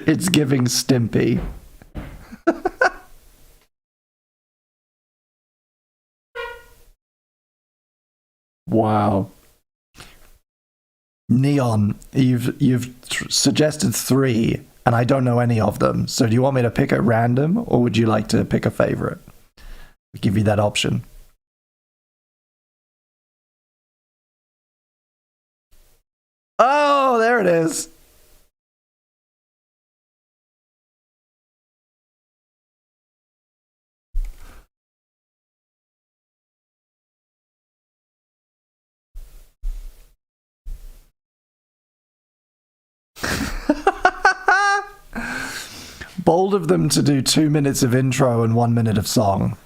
It's giving Stimpy. Wow. Neon, you've suggested 3, and I don't know any of them. So do you want me to pick at random, or would you like to pick a favorite? I'll give you that option. Oh, there it is. Bold of them to do 2 minutes of intro and 1 minute of song.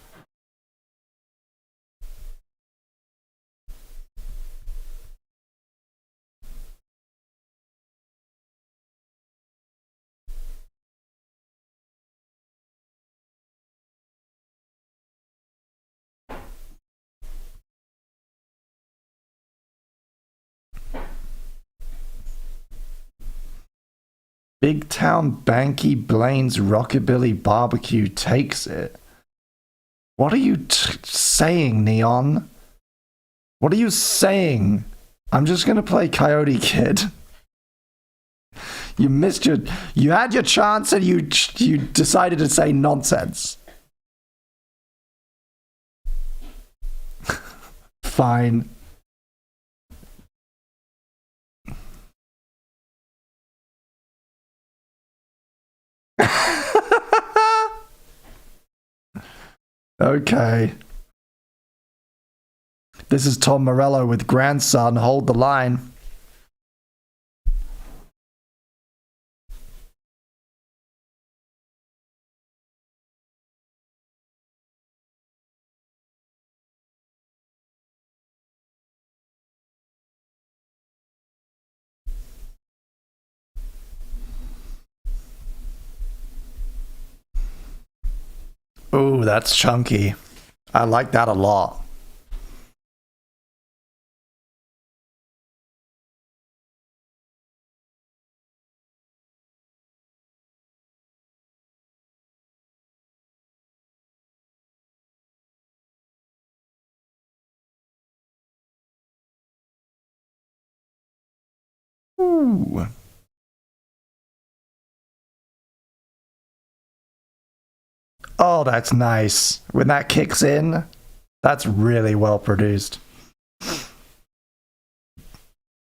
Big Town Banky Blaine's Rockabilly Barbecue takes it. What are you saying, Neon? What are you saying? I'm just gonna play Coyote Kid. You missed your... You had your chance and you decided to say nonsense. Fine. Okay. This is Tom Morello with Grandson. Hold the line. Ooh, that's chunky. I like that a lot. Ooh. Oh, that's nice. When that kicks in, that's really well produced.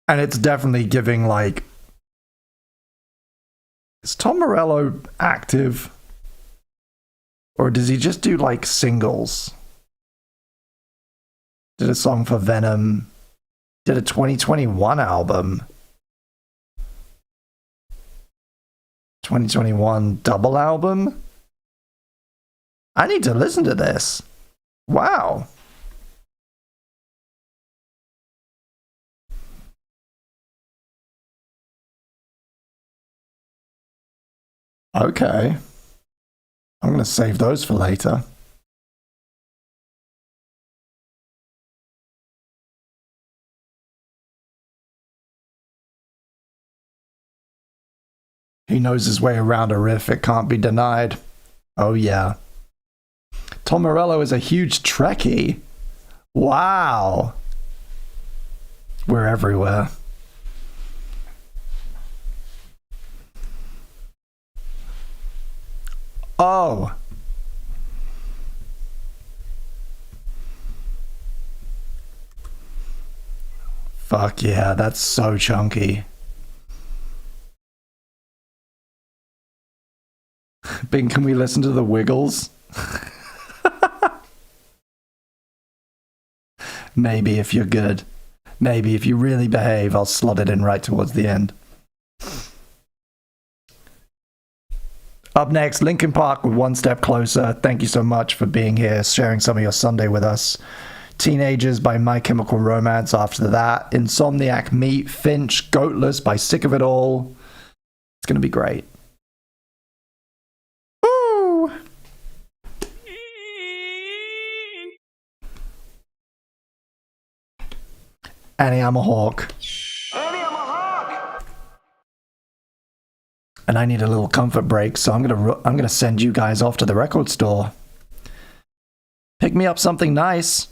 And it's definitely giving, like... Is Tom Morello active? Or does he just do, like, singles? Did a song for Venom. Did a 2021 album. 2021 double album? I need to listen to this. Wow. Okay. I'm going to save those for later. He knows his way around a riff, it can't be denied. Oh yeah. Tom Morello is a huge Trekkie. Wow. We're everywhere. Oh. Fuck yeah, that's so chunky. Bing, can we listen to the Wiggles? Maybe if you're good. Maybe if you really behave, I'll slot it in right towards the end. Up next, Linkin Park with One Step Closer. Thank you so much for being here, sharing some of your Sunday with us. Teenagers by My Chemical Romance after that. Insomniac Meat, Finch, Goatless by Sick of It All. It's going to be great. Woo! Annie, I'm a hawk. Annie, I'm a hawk. And I need a little comfort break, so I'm gonna send you guys off to the record store. Pick me up something nice.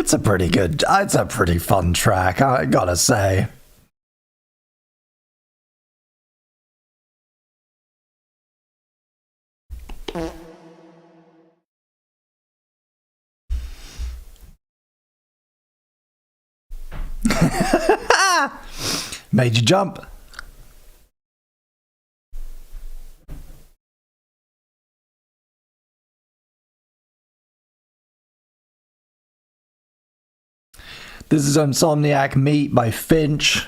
It's a pretty fun track, I gotta say. Made you jump. This is Insomniac Meat by Finch.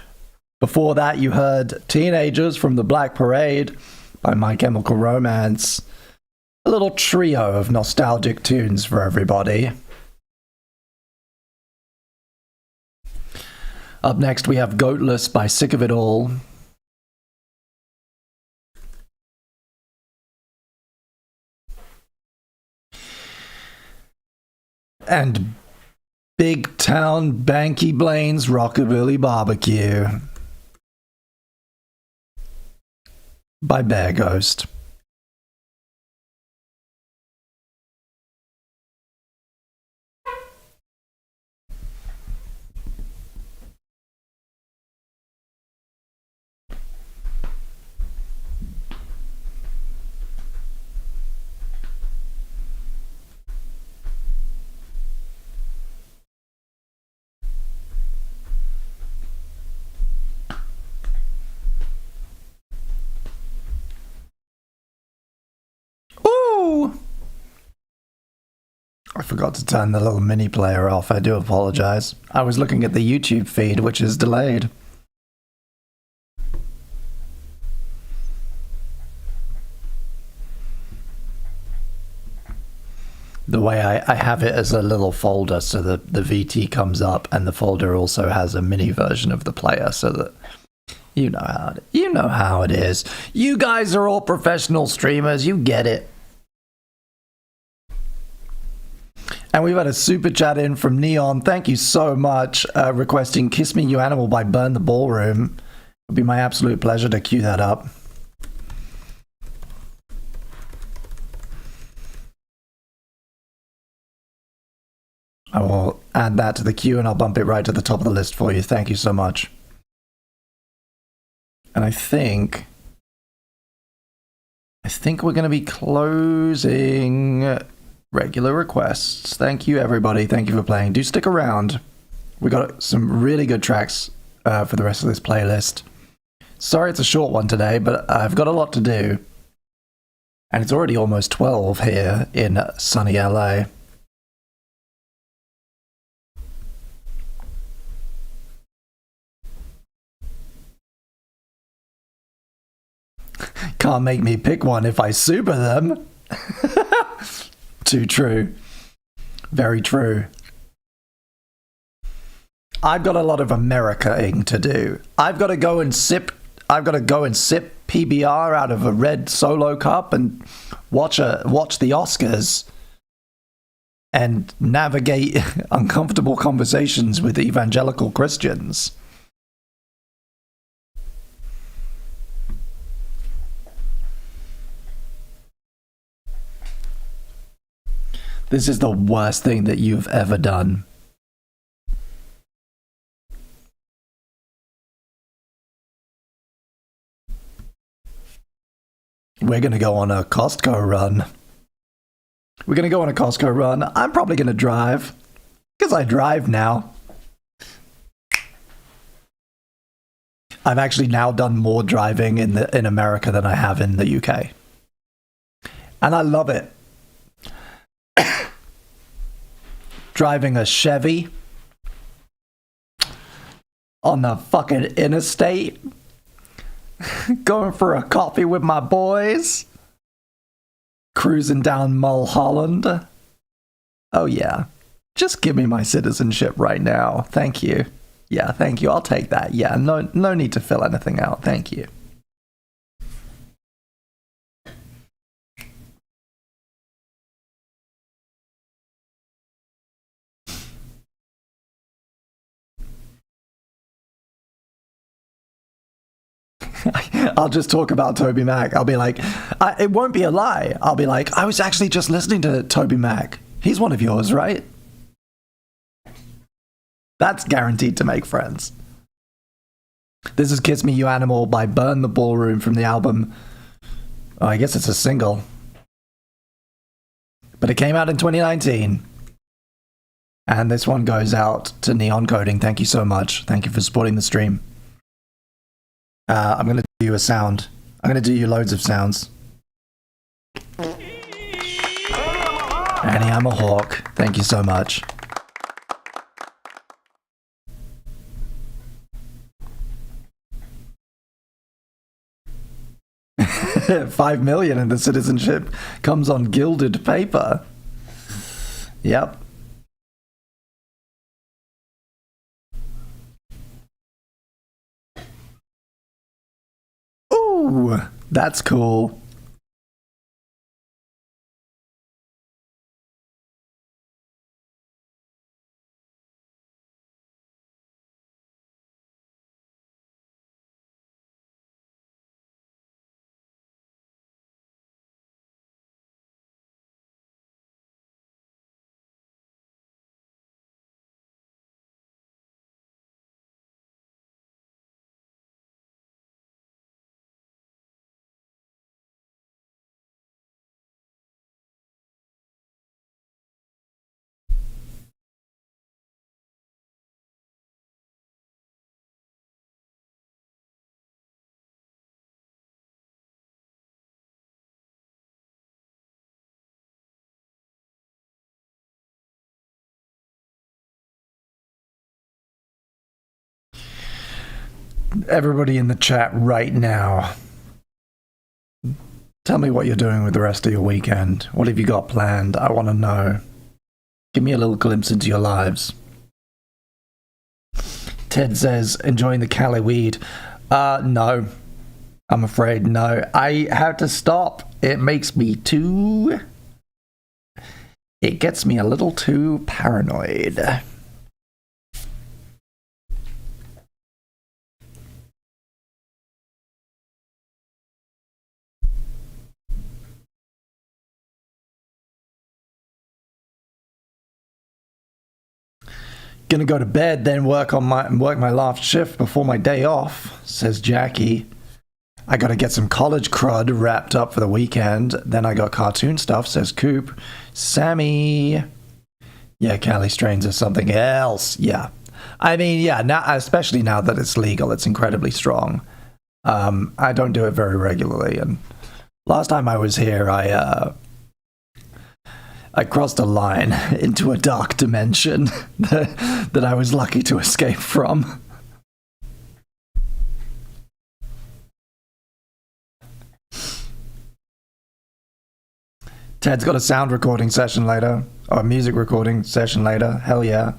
Before that, you heard Teenagers from the Black Parade by My Chemical Romance. A little trio of nostalgic tunes for everybody. Up next, we have Goatless by Sick of It All. And Big Town Banky Blaine's Rockabilly Barbecue by Bear Ghost. I forgot to turn the little mini player off. I do apologize. I was looking at the YouTube feed, which is delayed. The way I have it as a little folder so that the VT comes up, and the folder also has a mini version of the player so that you know how it is. You guys are all professional streamers. You get it. And we've had a super chat in from Neon. Thank you so much, requesting Kiss Me You Animal by Burn the Ballroom. It would be my absolute pleasure to cue that up. I will add that to the queue and I'll bump it right to the top of the list for you. Thank you so much. And I think we're going to be closing regular requests. Thank you, everybody. Thank you for playing. Do stick around. We got some really good tracks for the rest of this playlist. Sorry it's a short one today, but I've got a lot to do. And it's already almost 12 here in sunny LA. Can't make me pick one if I super them. Too true. Very true. I've got a lot of America-ing to do. I've got to go and sip PBR out of a red Solo cup and watch the Oscars and navigate uncomfortable conversations with evangelical Christians. This is the worst thing that you've ever done. We're going to go on a Costco run. I'm probably going to drive. Because I drive now. I've actually now done more driving in America than I have in the UK. And I love it. Driving a Chevy on the fucking interstate, going for a coffee with my boys, cruising down Mulholland. Oh yeah, just give me my citizenship right now. Thank you. Yeah, thank you. I'll take that. Yeah, no need to fill anything out. Thank you. I'll just talk about Toby Mac. I'll be like, it won't be a lie. I'll be like, I was actually just listening to Toby Mac. He's one of yours, right? That's guaranteed to make friends. This is Kiss Me You Animal by Burn the Ballroom from the album. Oh, I guess it's a single. But it came out in 2019. And this one goes out to Neon Coding. Thank you so much. Thank you for supporting the stream. I'm going to do you a sound. I'm going to do you loads of sounds. Annie, I'm a hawk. Thank you so much. $5 million and the citizenship comes on gilded paper. Yep. Ooh, that's cool. Everybody in the chat right now, tell me what you're doing with the rest of your weekend. What have you got planned? I want to know. Give me a little glimpse into your lives. Ted says, enjoying the Cali weed. No. I'm afraid no. I have to stop. It makes me too... It gets me a little too paranoid. Gonna go to bed, then work my last shift before my day off, says Jackie. I gotta get some college crud wrapped up for the weekend. Then I got cartoon stuff, says Coop. Sammy. Yeah, Cali strains are something else. Yeah. I mean, yeah, now, especially now that it's legal, it's incredibly strong. I don't do it very regularly, and last time I was here, I crossed a line into a dark dimension that I was lucky to escape from. Ted's got a sound recording session later, or a music recording session later. Hell yeah.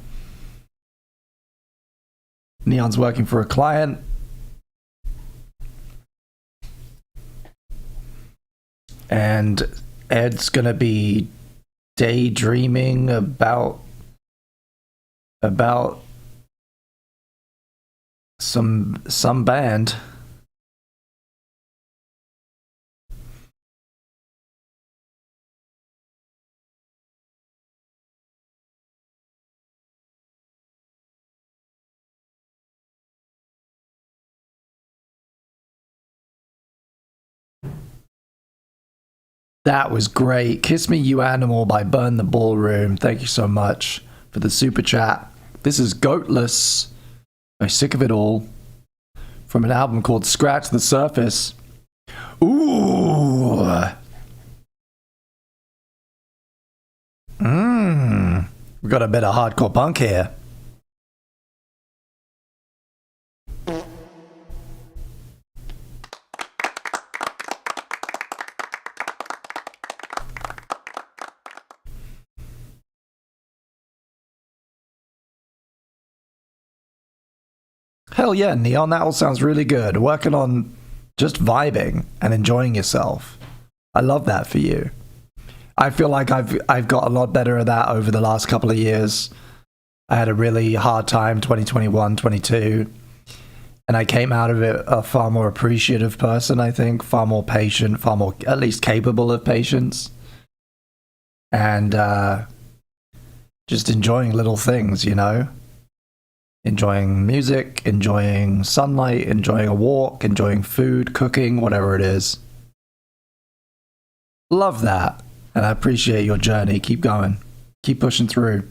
Neon's working for a client. And Ed's gonna be daydreaming about some band. That was great. Kiss Me You Animal by Burn the Ballroom. Thank you so much for the super chat. This is Goatless by Sick of It All from an album called Scratch the Surface. Ooh. We got a bit of hardcore punk here. Hell yeah, Neon, that all sounds really good. Working on just vibing and enjoying yourself. I love that for you. I feel like I've got a lot better at that over the last couple of years. I had a really hard time 2021, 22, and I came out of it a far more appreciative person, I think, far more patient, far more at least capable of patience. And just enjoying little things, you know? enjoying music, enjoying sunlight, enjoying a walk, enjoying food, cooking, whatever it is. Love that. And I appreciate your journey. Keep going. Keep pushing through.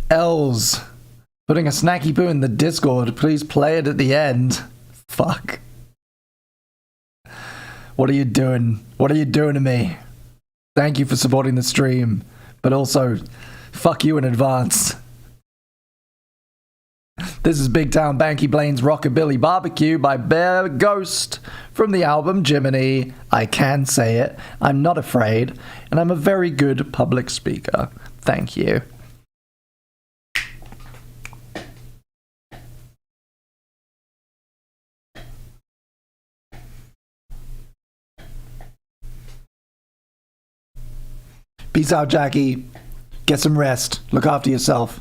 Els, putting a snacky poo in the Discord. Please play it at the end. Fuck. What are you doing? What are you doing to me? Thank you for supporting the stream, but also, fuck you in advance. This is Big Town Banky Blaine's Rockabilly Barbecue by Bear Ghost from the album Jiminy. I can say it, I'm not afraid, and I'm a very good public speaker. Thank you. Peace out, Jackie. Get some rest. Look after yourself.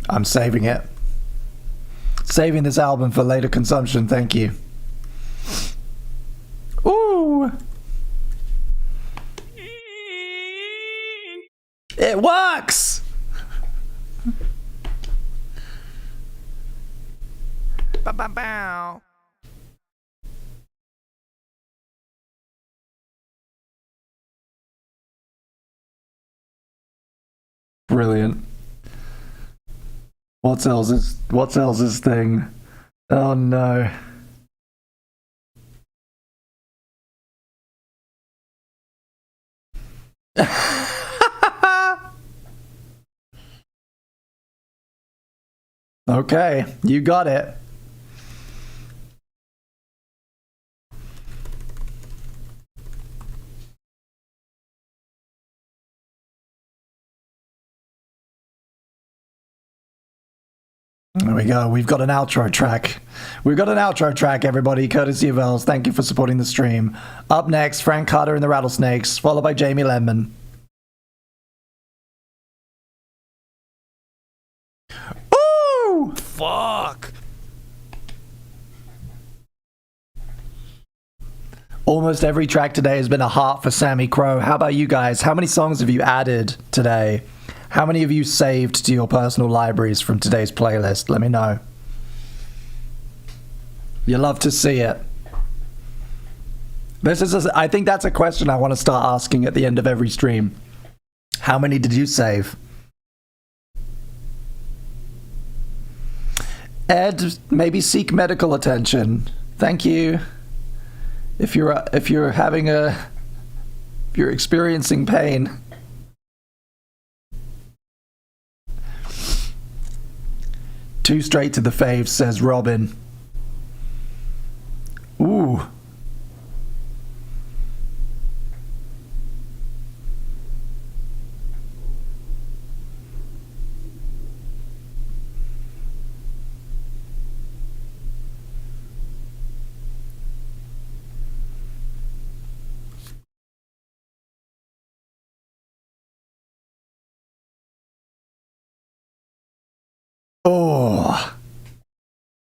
I'm saving it. Saving this album for later consumption, thank you. Ooh! It works! Ba-ba-bow. Brilliant. What's else's thing? Oh no. Okay, you got it. There we go. We've got an outro track. We've got an outro track, everybody, courtesy of Els. Thank you for supporting the stream. Up next, Frank Carter and the Rattlesnakes, followed by Jamie Lemon. Ooh! Fuck. Almost every track today has been a heart for Sammy Crow. How about you guys? How many songs have you added today? How many of you saved to your personal libraries from today's playlist? Let me know. You love to see it. I think that's a question I want to start asking at the end of every stream. How many did you save? Ed, maybe seek medical attention. Thank you. If you're experiencing pain. Too straight to the faves, says Robin. Ooh. Oh,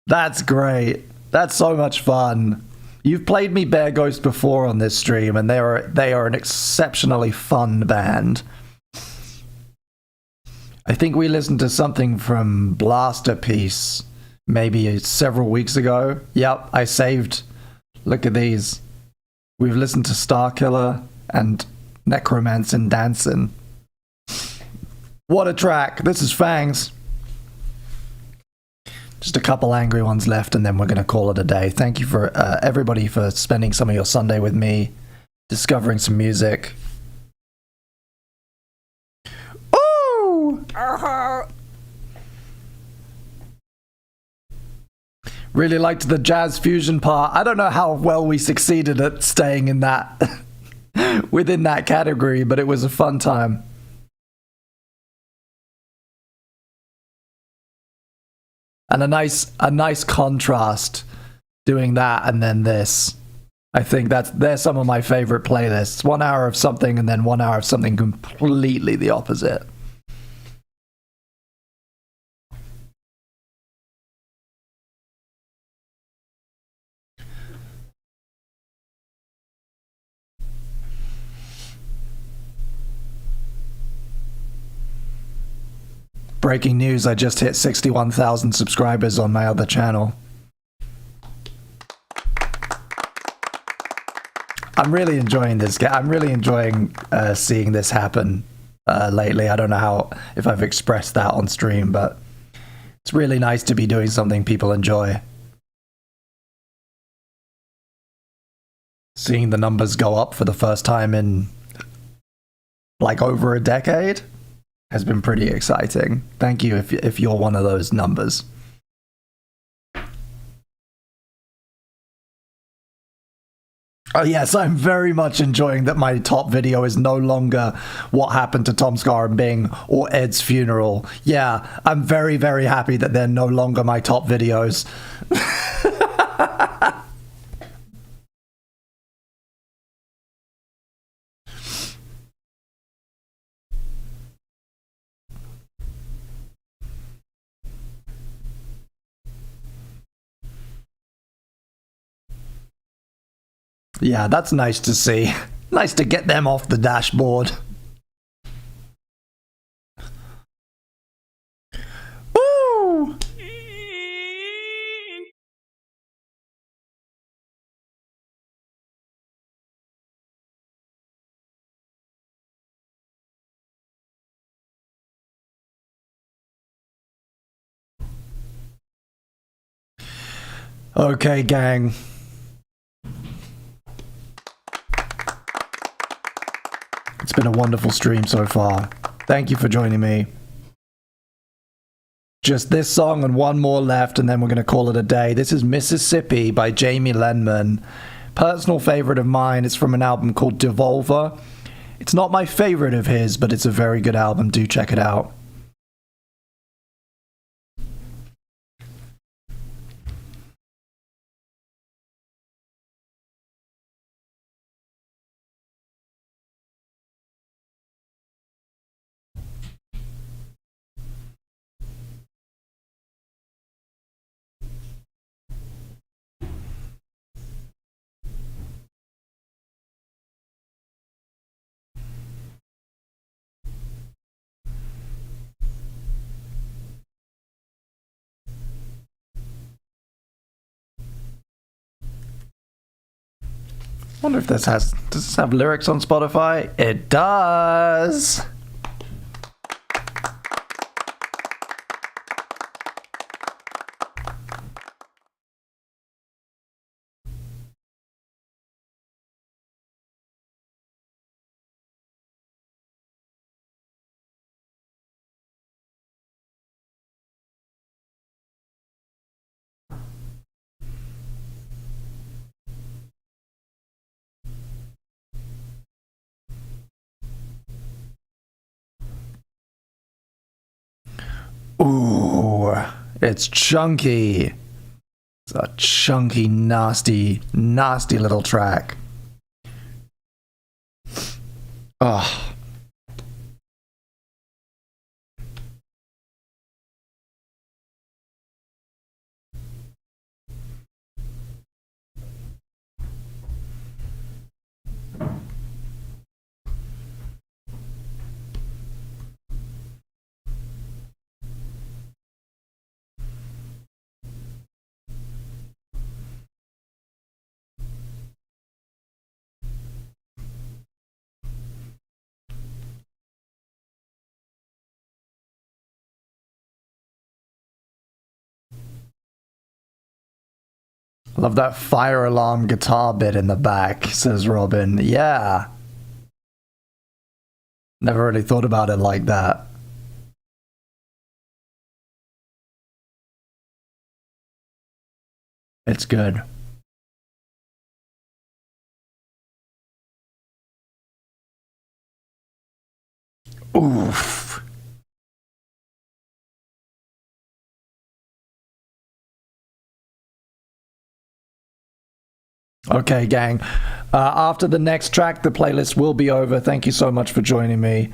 that's great. That's so much fun. You've played me Bear Ghost before on this stream, and they are an exceptionally fun band. I think we listened to something from Blasterpiece maybe several weeks ago. Yep, I saved. Look at these. We've listened to Starkiller and Necromancin' Dancin'. What a track. This is Fangs. Just a couple angry ones left, and then we're going to call it a day. Thank you for everybody for spending some of your Sunday with me, discovering some music. Ooh! Really liked the jazz fusion part. I don't know how well we succeeded at staying in that within that category, but it was a fun time. And a nice contrast doing that and then this. I think they're some of my favorite playlists. 1 hour of something and then 1 hour of something completely the opposite. breaking news, I just hit 61,000 subscribers on my other channel. I'm really enjoying this. I'm really enjoying seeing this happen lately. I don't know if I've expressed that on stream, but it's really nice to be doing something people enjoy. Seeing the numbers go up for the first time in like over a decade has been pretty exciting. Thank you if you're one of those numbers. Oh yes, I'm very much enjoying that my top video is no longer what happened to Tom Scar and Bing or Ed's funeral. Yeah, I'm very, very happy that they're no longer my top videos. Yeah, that's nice to see. Nice to get them off the dashboard. Woo! Okay, gang. It's been a wonderful stream so far. Thank you for joining me. Just this song and one more left, and then we're going to call it a day. This is Mississippi by Jamie Lenman. Personal favorite of mine. It's from an album called Devolver. It's not my favorite of his, but it's a very good album. Do check it out. Wonder if does this have lyrics on Spotify? It does. Ooh, it's chunky. It's a chunky, nasty, nasty little track. Ugh. Love that fire alarm guitar bit in the back, says Robin. Yeah. Never really thought about it like that. It's good. Oof. Okay, gang. After the next track, the playlist will be over. Thank you so much for joining me.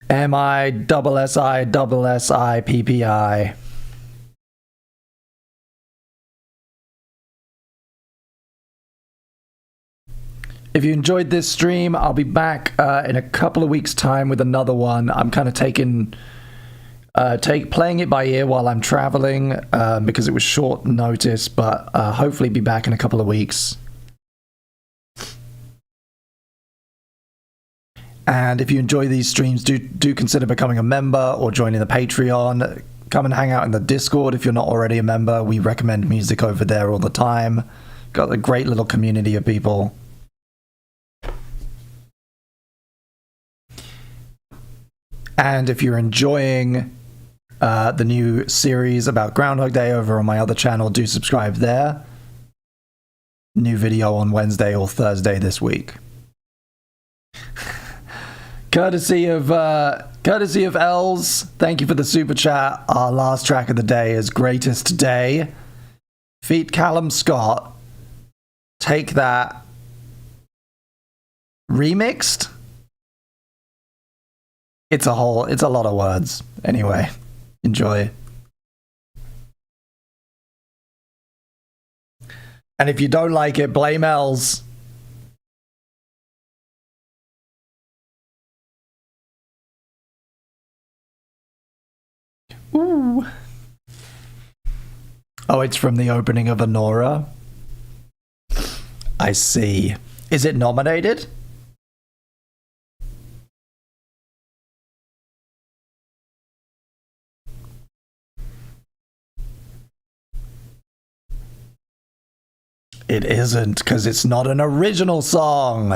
MISSISSIPPI. If you enjoyed this stream, I'll be back in a couple of weeks' time with another one. I'm kind of playing it by ear while I'm traveling because it was short notice, but hopefully be back in a couple of weeks. And if you enjoy these streams, do consider becoming a member or joining the Patreon. Come and hang out in the Discord if you're not already a member. We recommend music over there all the time. Got a great little community of people. And if you're enjoying the new series about Groundhog Day over on my other channel, do subscribe there. New video on Wednesday or Thursday this week. Courtesy of Els, thank you for the super chat. Our last track of the day is Greatest Day. Feat Callum Scott. Take That. Remixed? It's a lot of words. Anyway, enjoy. And if you don't like it, blame Els. Ooh. Oh, it's from the opening of Honora. I see. Is it nominated? It isn't, because it's not an original song.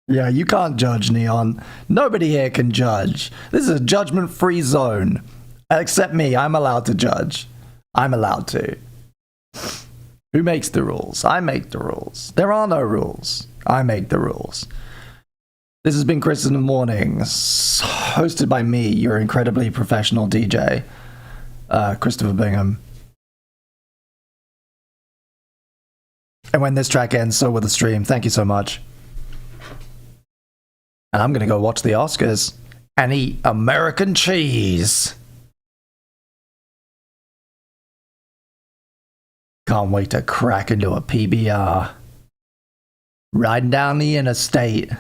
Yeah, you can't judge, Neon. Nobody here can judge. This is a judgment-free zone. Except me, I'm allowed to judge. I'm allowed to. Who makes the rules? I make the rules. There are no rules. I make the rules. This has been Chris in the Mornings, hosted by me, your incredibly professional DJ, Christopher Bingham. And when this track ends, so will the stream. Thank you so much. And I'm going to go watch the Oscars and eat American cheese. Can't wait to crack into a PBR. Riding down the interstate.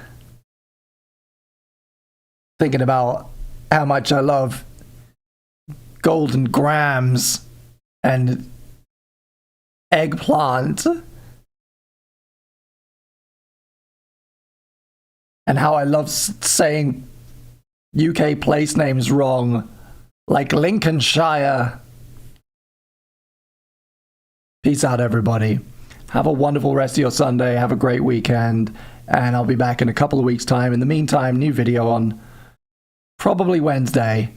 Thinking about how much I love golden grams and eggplant. And how I love saying UK place names wrong, like Lincolnshire. Peace out, everybody. Have a wonderful rest of your Sunday. Have a great weekend. And I'll be back in a couple of weeks' time. In the meantime, new video on probably Wednesday,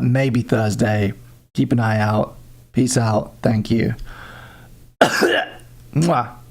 maybe Thursday. Keep an eye out. Peace out. Thank you. Mwah.